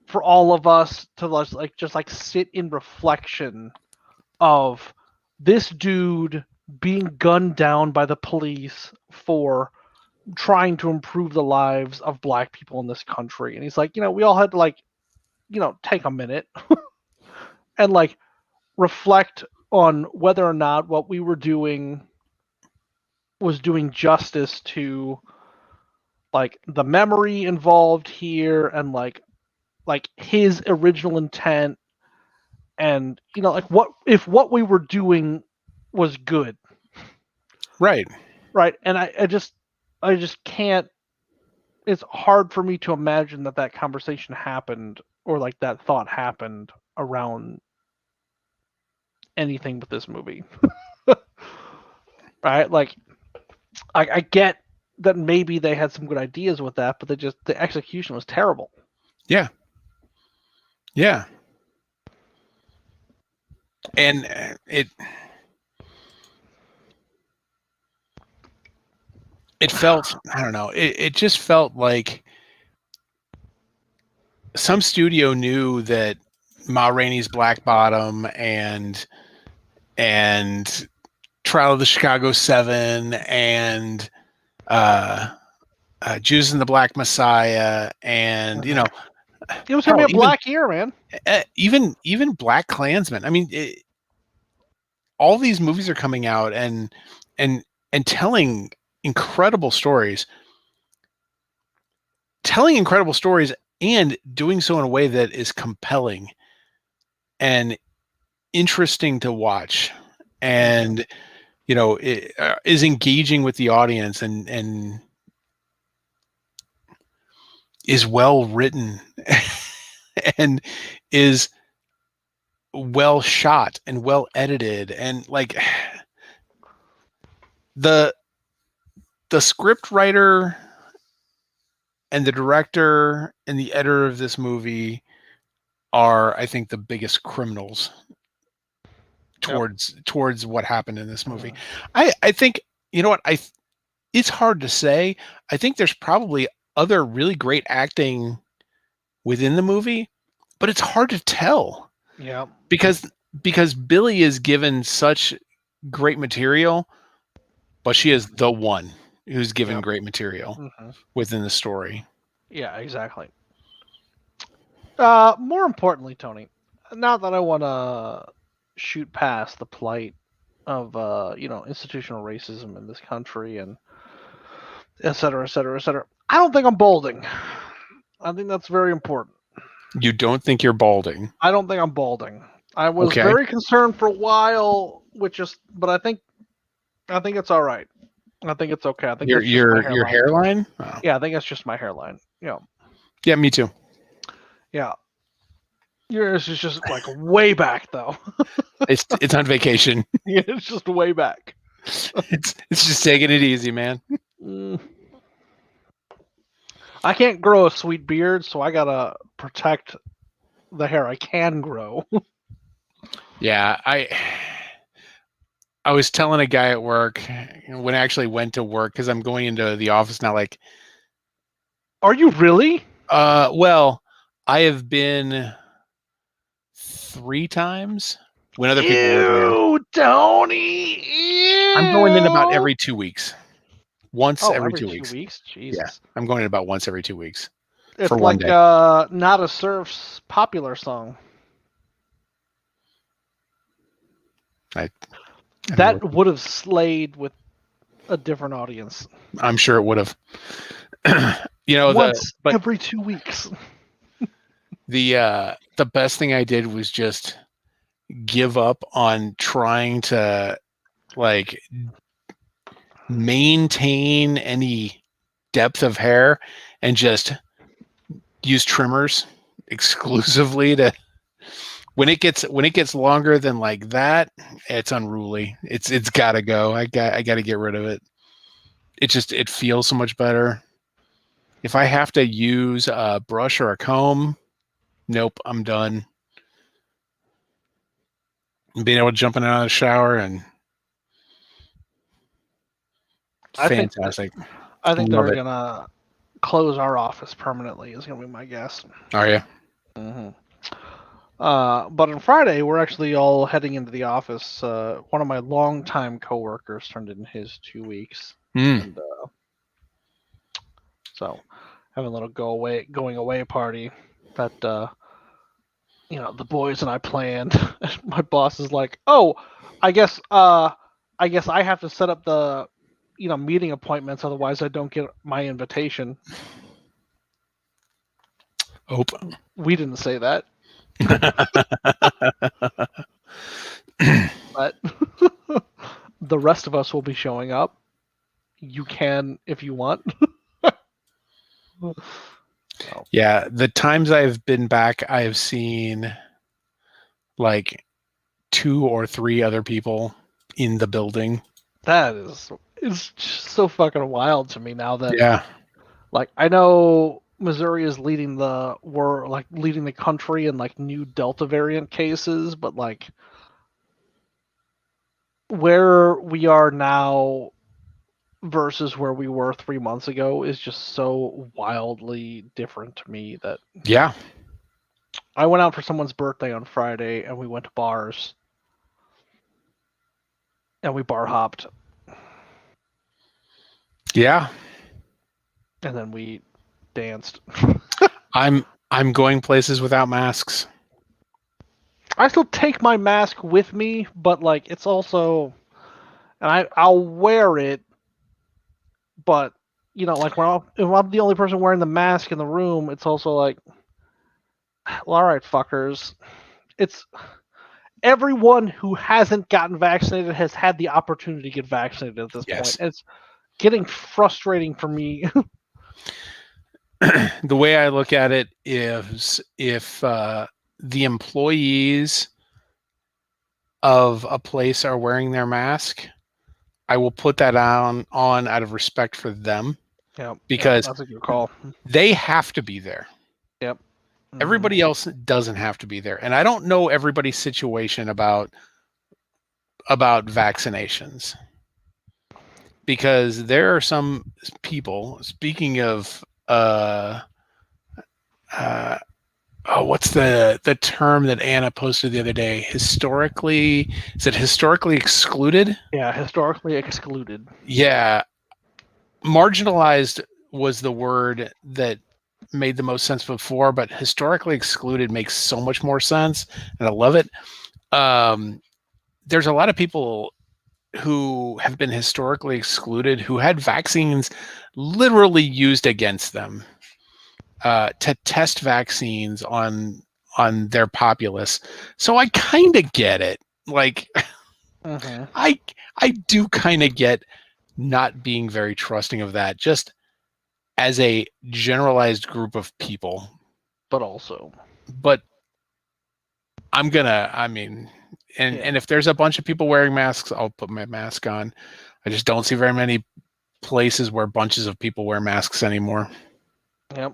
for all of us to just sit in reflection of this dude being gunned down by the police for trying to improve the lives of black people in this country. And he's like, we all had to take a minute and reflect on whether or not what we were doing was doing justice to the memory involved here, and like his original intent, and what if what we were doing was good. Right And I just can't, it's hard for me to imagine that conversation happened, or that thought happened around anything with this movie. Right, I get that maybe they had some good ideas with that, but the execution was terrible. Yeah. And it felt, I don't know, it just felt like some studio knew that Ma Rainey's Black Bottom and Trial of the Chicago 7 and Judas and the Black Messiah, and it was gonna be a black year, man. Even Black Klansman. I mean, all these movies are coming out and telling incredible stories, and doing so in a way that is compelling and interesting to watch, and it is engaging with the audience, and is well written and is well shot and well edited, and the script writer the director and the editor of this movie are, I think, the biggest criminals towards what happened in this movie. I think, you know what, it's hard to say. I think there's probably other really great acting within the movie, but it's hard to tell. Yeah. Because Billie is given such great material, but she is the one who's given great material within the story. Yeah, exactly. More importantly, Tony, not that I want to shoot past the plight of institutional racism in this country and et cetera, et cetera, et cetera. I don't think I'm balding. I think that's very important. You don't think you're balding? I don't think I'm balding. I was very concerned for a while, but I think it's all right. I think it's okay. I think your hairline. Oh. Yeah, I think it's just my hairline. Yeah. Yeah, me too. Yeah. Yours is just like way back though. It's on vacation. Yeah, it's just way back. It's just taking it easy, man. I can't grow a sweet beard, so I gotta protect the hair I can grow. Yeah, I was telling a guy at work when I actually went to work, because I'm going into the office now. Like, are you really? Well, I have been 3 times when other people were there. Tony! Ew. I'm going in about every 2 weeks. Once every 2 weeks. Jesus. Yeah, I'm going in about once every 2 weeks. It's for like 1 day. Not a Surf's popular song. That would have slayed with a different audience. I'm sure it would have. Once every 2 weeks. The best thing I did was just give up on trying to like maintain any depth of hair and just use trimmers exclusively to when it gets longer than like that, it's unruly. It's gotta go. I gotta get rid of it. It feels so much better. If I have to use a brush or a comb, nope, I'm done. Being able to jump in and out of the shower and fantastic. I think they're gonna close our office permanently. Is gonna be my guess. Are you? Mm-hmm. But on Friday, we're actually all heading into the office. One of my longtime coworkers turned in his 2 weeks, and so having a little going away party that the boys and I planned. My boss is like, "Oh, I guess I have to set up the meeting appointments, otherwise I don't get my invitation." Oh, we didn't say that. But the rest of us will be showing up. You can if you want. Yeah, the times I've been back, I have seen like 2 or 3 other people in the building. It's just so fucking wild to me now that like I know Missouri is leading the country in like new Delta variant cases, but like where we are now versus where we were 3 months ago is just so wildly different to me that I went out for someone's birthday on Friday and we went to bars and we bar hopped. Yeah. And then we danced. I'm going places without masks. I still take my mask with me, but like it's also, and I'll wear it, but like if I'm the only person wearing the mask in the room, it's also like, well, all right, fuckers. It's everyone who hasn't gotten vaccinated has had the opportunity to get vaccinated at this point. It's getting frustrating for me. The way I look at it is if the employees of a place are wearing their mask, I will put that on out of respect for them. Yeah, because that's a good call. they have to be there. Yep. Everybody else doesn't have to be there. And I don't know everybody's situation about vaccinations, because there are some people, speaking of what's the term that Anna posted the other day? Historically, is it historically excluded? Yeah, historically excluded. Yeah. Marginalized was the word that made the most sense before, but historically excluded makes so much more sense, and I love it. There's a lot of people who have been historically excluded who had vaccines literally used against them to test vaccines on their populace. So I kind of get it. Like, I do kind of get not being very trusting of that, just as a generalized group of people. But also, But I mean, and if there's a bunch of people wearing masks, I'll put my mask on. I just don't see very many places where bunches of people wear masks anymore. Yep.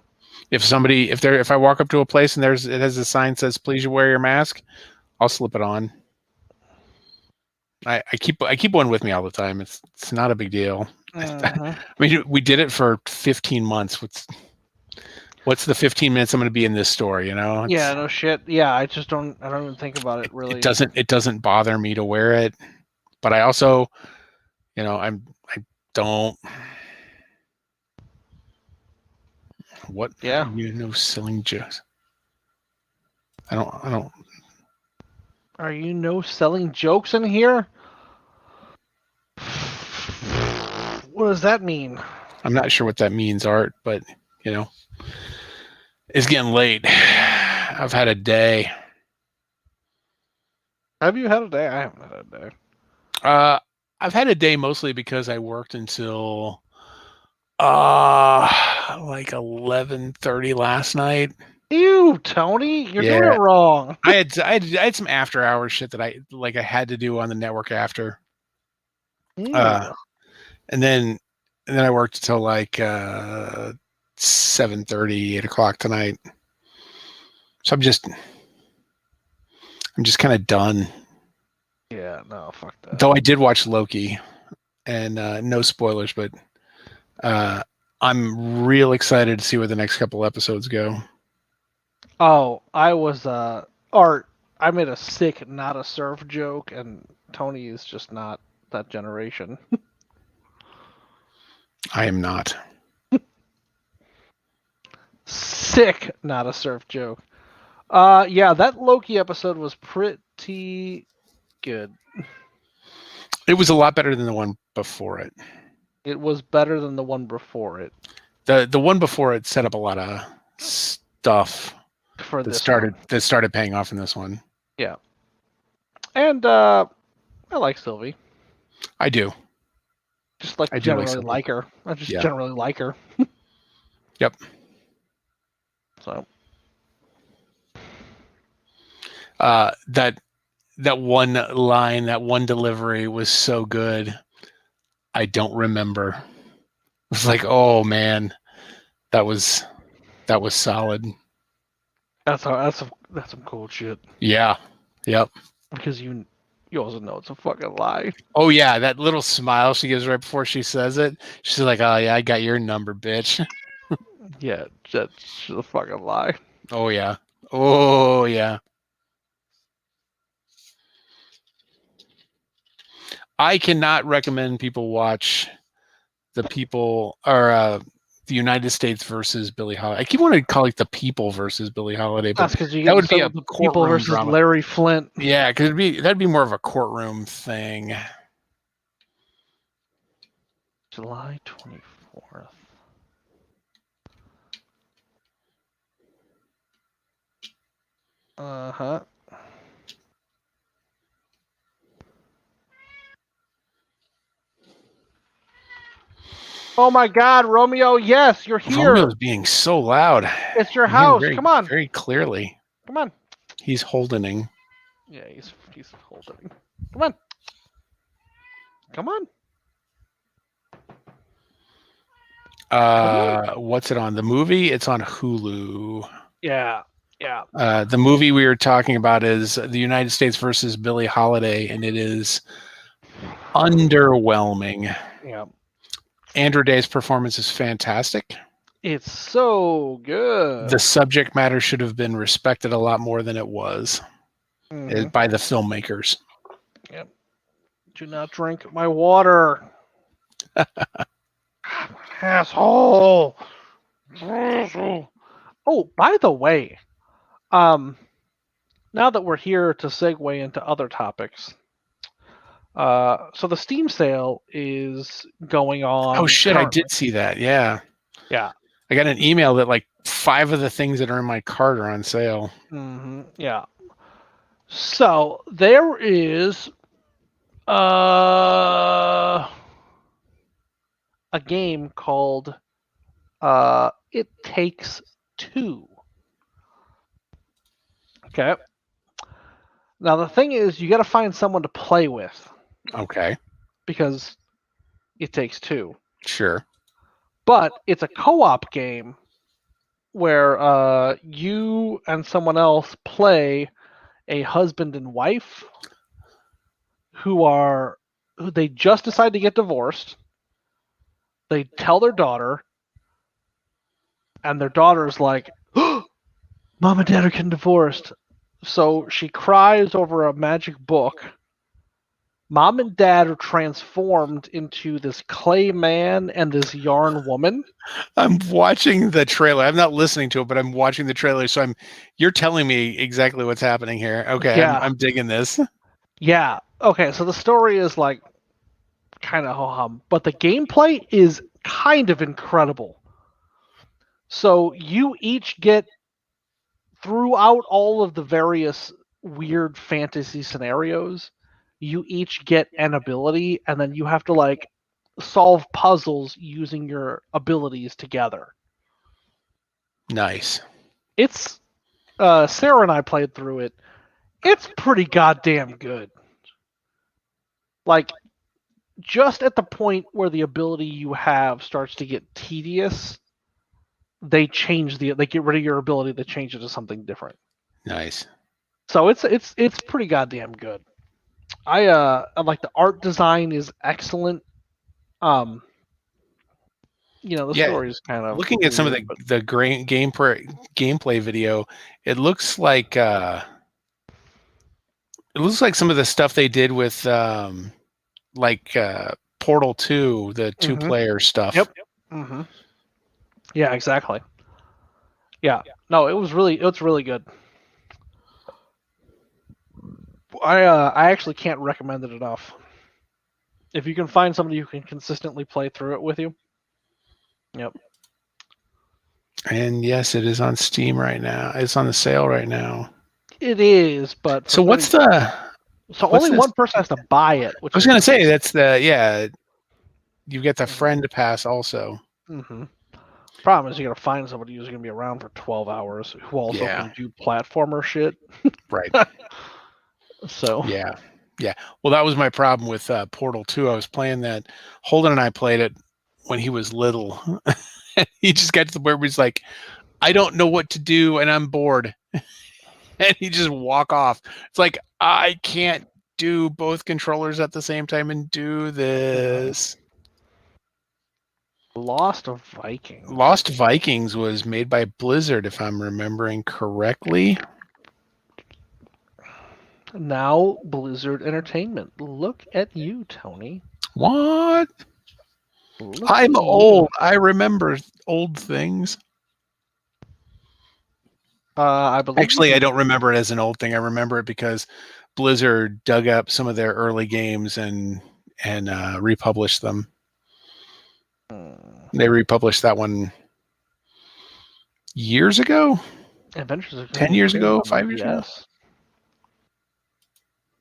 If I walk up to a place and it has a sign that says please wear your mask, I'll slip it on. I keep one with me all the time. It's not a big deal. I mean, we did it for 15 months. What's the 15 minutes I'm going to be in this store, you know? Yeah, no shit. Yeah, I don't even think about it really. It doesn't bother me to wear it, but I also, you know, I don't. What? Yeah. You know, selling jokes. I don't. Are you selling jokes in here? What does that mean? I'm not sure what that means, Art, but you know, it's getting late. I've had a day. Have you had a day? I haven't had a day. I've had a day mostly because I worked until like 11:30 last night. Ew, Tony, you're doing it wrong. I had some after hours shit that I had to do on the network after. And then I worked until like 7:30, 8 o'clock tonight. So I'm just kind of done. Yeah, no, fuck that. Though I did watch Loki, and no spoilers, but I'm real excited to see where the next couple episodes go. Oh, I was Art. I made a sick not a surf joke, and Tony is just not that generation. I am not. Sick not a surf joke. Yeah, that Loki episode was pretty good. It was a lot better than the one before it. It was better than the one before it. The one before it set up a lot of stuff For that this started paying off in this one. Yeah. And I like Sylvie. I do. Just like generally like her. I just generally like her. Yep. So that one line, that one delivery was so good. I don't remember. It was like, oh man, that was solid. that's some cool shit. Yeah. Yep. Because you also know it's a fucking lie. Oh yeah, that little smile she gives right before she says it. She's like, "Oh yeah, I got your number, bitch." Yeah, that's a fucking lie. Oh yeah. Oh yeah. I cannot recommend people watch the United States versus Billie Holiday. I keep wanting to call it the People versus Billie Holiday, but that's because that would be a the People versus drama. Larry Flint. Yeah, because that'd be more of a courtroom thing. July 24th. Uh-huh. Oh my God, Romeo! Yes, you're here. Romeo's being so loud. It's your house. Come on. Very clearly. Come on. He's holding. Yeah, he's holding. Come on. Come on. What's it on? The movie? It's on Hulu. Yeah. The movie we were talking about is The United States versus Billie Holiday, and it is underwhelming. Yeah. Andra Day's performance is fantastic. It's so good. The subject matter should have been respected a lot more than it was by the filmmakers. Yep. Do not drink my water. Asshole. Oh, by the way, now that we're here to segue into other topics, so the Steam sale is going on. Oh shit, currently. I did see that. Yeah. Yeah. I got an email that like 5 of the things that are in my cart are on sale. Yeah. So there is a game called It Takes Two. Okay. Now the thing is, you got to find someone to play with Okay. because it takes two. Sure. But it's a co-op game where you and someone else play a husband and wife who they just decide to get divorced. They tell their daughter, and their daughter's like, "Mom and Dad are getting divorced." So she cries over a magic book. Mom and Dad are transformed into this clay man and this yarn woman. I'm watching the trailer. I'm not listening to it, but I'm watching the trailer. So you're telling me exactly what's happening here. Okay, yeah. I'm digging this. Yeah. Okay, so the story is like kind of ho-hum, but the gameplay is kind of incredible. So you each get, throughout all of the various weird fantasy scenarios, you each get an ability, and then you have to like solve puzzles using your abilities together. Nice. It's Sarah and I played through it. It's pretty goddamn good. Like, just at the point where the ability you have starts to get tedious, they get rid of your ability, they change it to something different. Nice. So it's pretty goddamn good. I like the art design is excellent. The story is kind of looking at some of the gameplay video. It looks like some of the stuff they did with Portal 2, the 2-player stuff. Yep. Mm-hmm. Yeah, exactly. Yeah. No, it's really good. I actually can't recommend it enough. If you can find somebody who can consistently play through it with you. Yep. And yes, it is on Steam right now. It's on the sale right now. It is, but so only one person has to buy it. I was going to say you get the friend pass also. Mm-hmm. Problem is, you got to find somebody who's going to be around for 12 hours who also can do platformer shit. Right. So yeah. Well, that was my problem with Portal 2. I was playing that. Holden and I played it when he was little. He just got to the point where he's like, "I don't know what to do, and I'm bored," and he just walk off. It's like, I can't do both controllers at the same time and do this. Lost Vikings was made by Blizzard, if I'm remembering correctly. Now Blizzard Entertainment. Look at you, Tony. What? I'm old. I remember old things. I believe. Actually, I don't remember it as an old thing. I remember it because Blizzard dug up some of their early games and republished them. They republished that one years ago. Adventures 10 years ago, 5 years ago.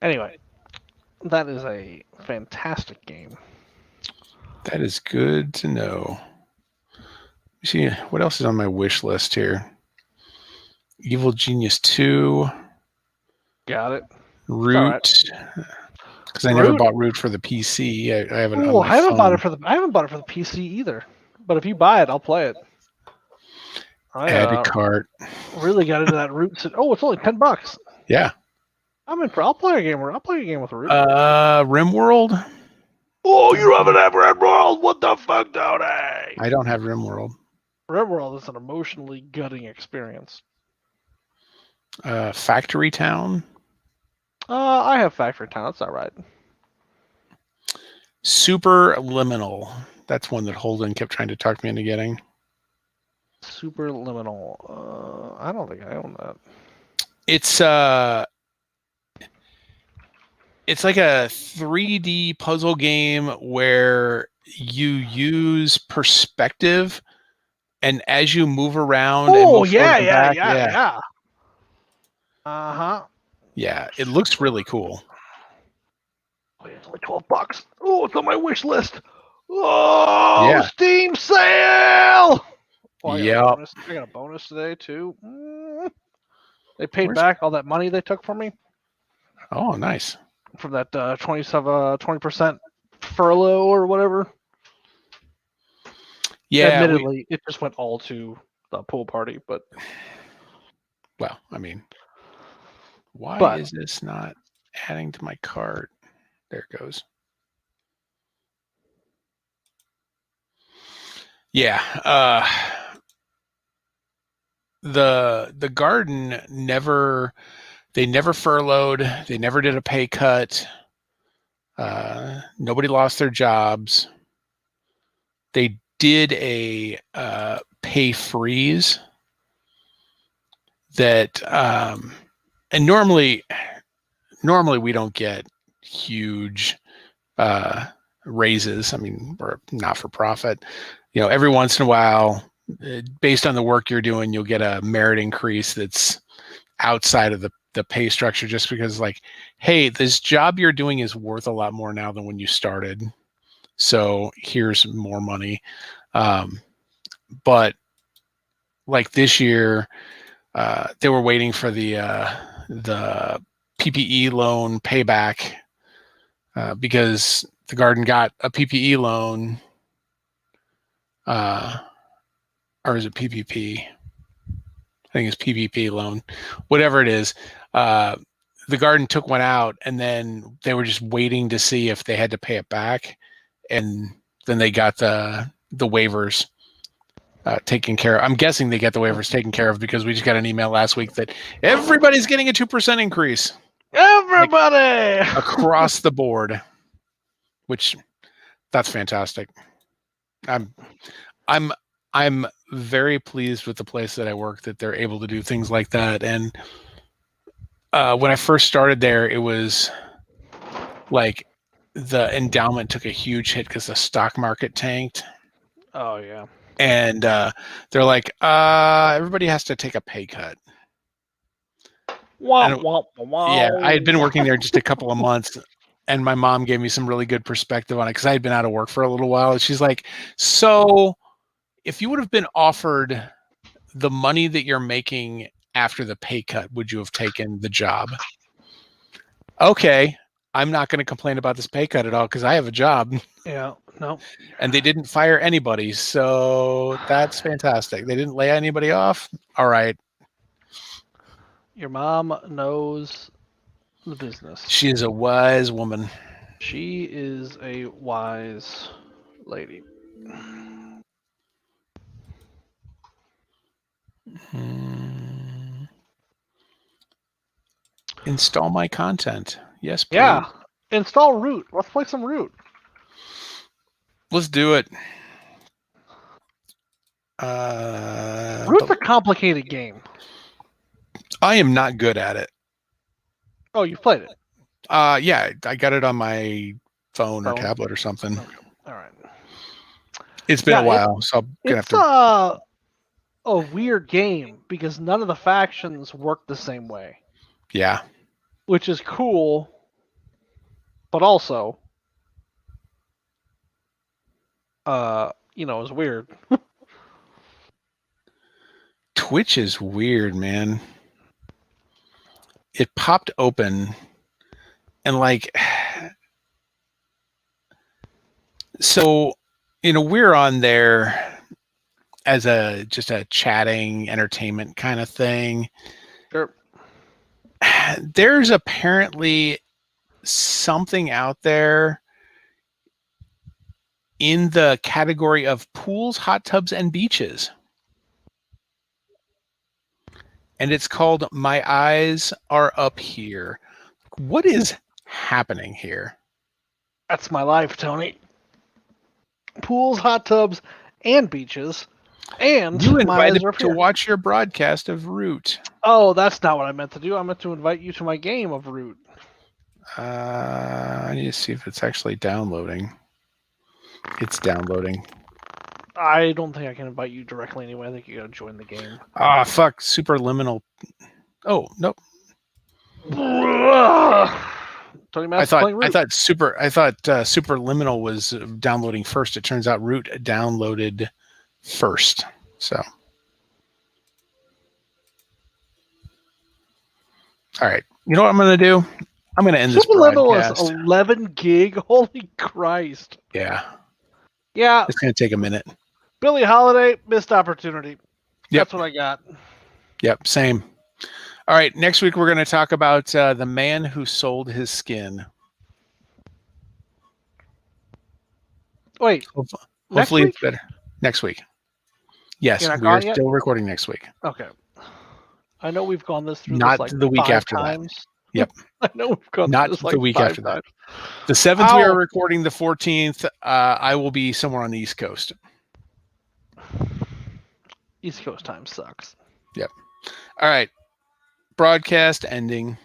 Anyway, that is a fantastic game. That is good to know. See, what else is on my wish list here? Evil Genius 2. Got it. Root. Because I never bought Root for the PC. I haven't. Oh, I haven't bought it for the PC either. But if you buy it, I'll play it. Add to cart. Really got into that Root. Oh, it's only $10. Yeah. I'm in for. I'll play a game. I'll play a game with Root. RimWorld. Oh, you haven't had RimWorld? What the fuck, Tony? I don't have RimWorld. RimWorld is an emotionally gutting experience. Factory Town. I have Factory Town. That's all right. Superliminal. That's one that Holden kept trying to talk me into getting. Superliminal. I don't think I own that. It's like a 3D puzzle game where you use perspective, and as you move around. Oh, and yeah. Uh-huh. Yeah, it looks really cool. Oh, it's only $12. Oh, it's on my wish list. Oh, Yeah. Steam sale! Oh, I got a bonus today, too. They paid back all that money they took from me. Oh, nice. From that 20% furlough or whatever. Yeah. Admittedly, it just went all to the pool party, but... Well, I mean... Why is this not adding to my cart? There it goes. Yeah. The garden never furloughed. They never did a pay cut. Nobody lost their jobs. They did a pay freeze that and normally we don't get huge raises. I mean, we're not for profit. Every once in a while, based on the work you're doing, you'll get a merit increase that's outside of the pay structure, just because, like, hey, this job you're doing is worth a lot more now than when you started, so here's more money. But like this year, they were waiting for the PPE loan payback because the garden got a PPE loan, or is it PPP? I think it's PPP loan, whatever it is. The garden took one out, and then they were just waiting to see if they had to pay it back, and then they got the waivers taken care of. I'm guessing they get the waivers taken care of because we just got an email last week that everybody's getting a 2% increase. Everybody, like, across the board, which that's fantastic. I'm very pleased with the place that I work that they're able to do things like that. And when I first started there, it was like the endowment took a huge hit because the stock market tanked. Oh yeah. And they're like, everybody has to take a pay cut. Yeah, I had been working there just a couple of months, and my mom gave me some really good perspective on it because I had been out of work for a little while. And she's like, so if you would have been offered the money that you're making after the pay cut, would you have taken the job? Okay, I'm not going to complain about this pay cut at all because I have a job. Yeah, no. And they didn't fire anybody, so that's fantastic. They didn't lay anybody off. All right. Your mom knows the business. She is a wise woman. She is a wise lady. Install my content. Yes, please. Yeah. Install Root. Let's play some Root. Let's do it. Root's a complicated game. I am not good at it. Oh, you've played it? Yeah, I got it on my phone or tablet or something. Okay. All right. It's been a while, so I'm gonna have to. A weird game because none of the factions work the same way. Yeah. Which is cool, but also, is weird. Twitch is weird, man. It popped open and so, we're on there as a just a chatting entertainment kind of thing. Sure. There's apparently something out there in the category of pools, hot tubs, and beaches. And it's called My Eyes Are Up Here. What is happening here? That's my life, Tony. Pools, hot tubs, and beaches. And You my eyes invited are up to here. watch your broadcast of Root. Oh, that's not what I meant to do. I meant to invite you to my game of Root. I need to see if it's actually downloading. It's downloading. I don't think I can invite you directly anyway. I think you gotta join the game. Ah, fuck. Superliminal. Oh, nope. Tony I Matt's thought playing Root. Superliminal was downloading first. It turns out Root downloaded first. So, all right. You know what I'm going to do? I'm going to end this Superliminal broadcast. is 11 gig. Holy Christ. Yeah, Yeah, it's going to take a minute. Billie Holiday, missed opportunity. Yep. That's what I got. Yep, same. All right, next week we're going to talk about the man who sold his skin. Wait, Hopefully week? it's better. Next week. Yes, You're not we are gone yet? still recording next week. Okay. I know we've gone this through Not this like the week 5 after that. times. Yep. I know we've gone Not through this the like week 5 after that. times. The 7th we Ow. are recording. The 14th I will be somewhere on the East Coast. East Coast time sucks. Yep. All right. Broadcast ending.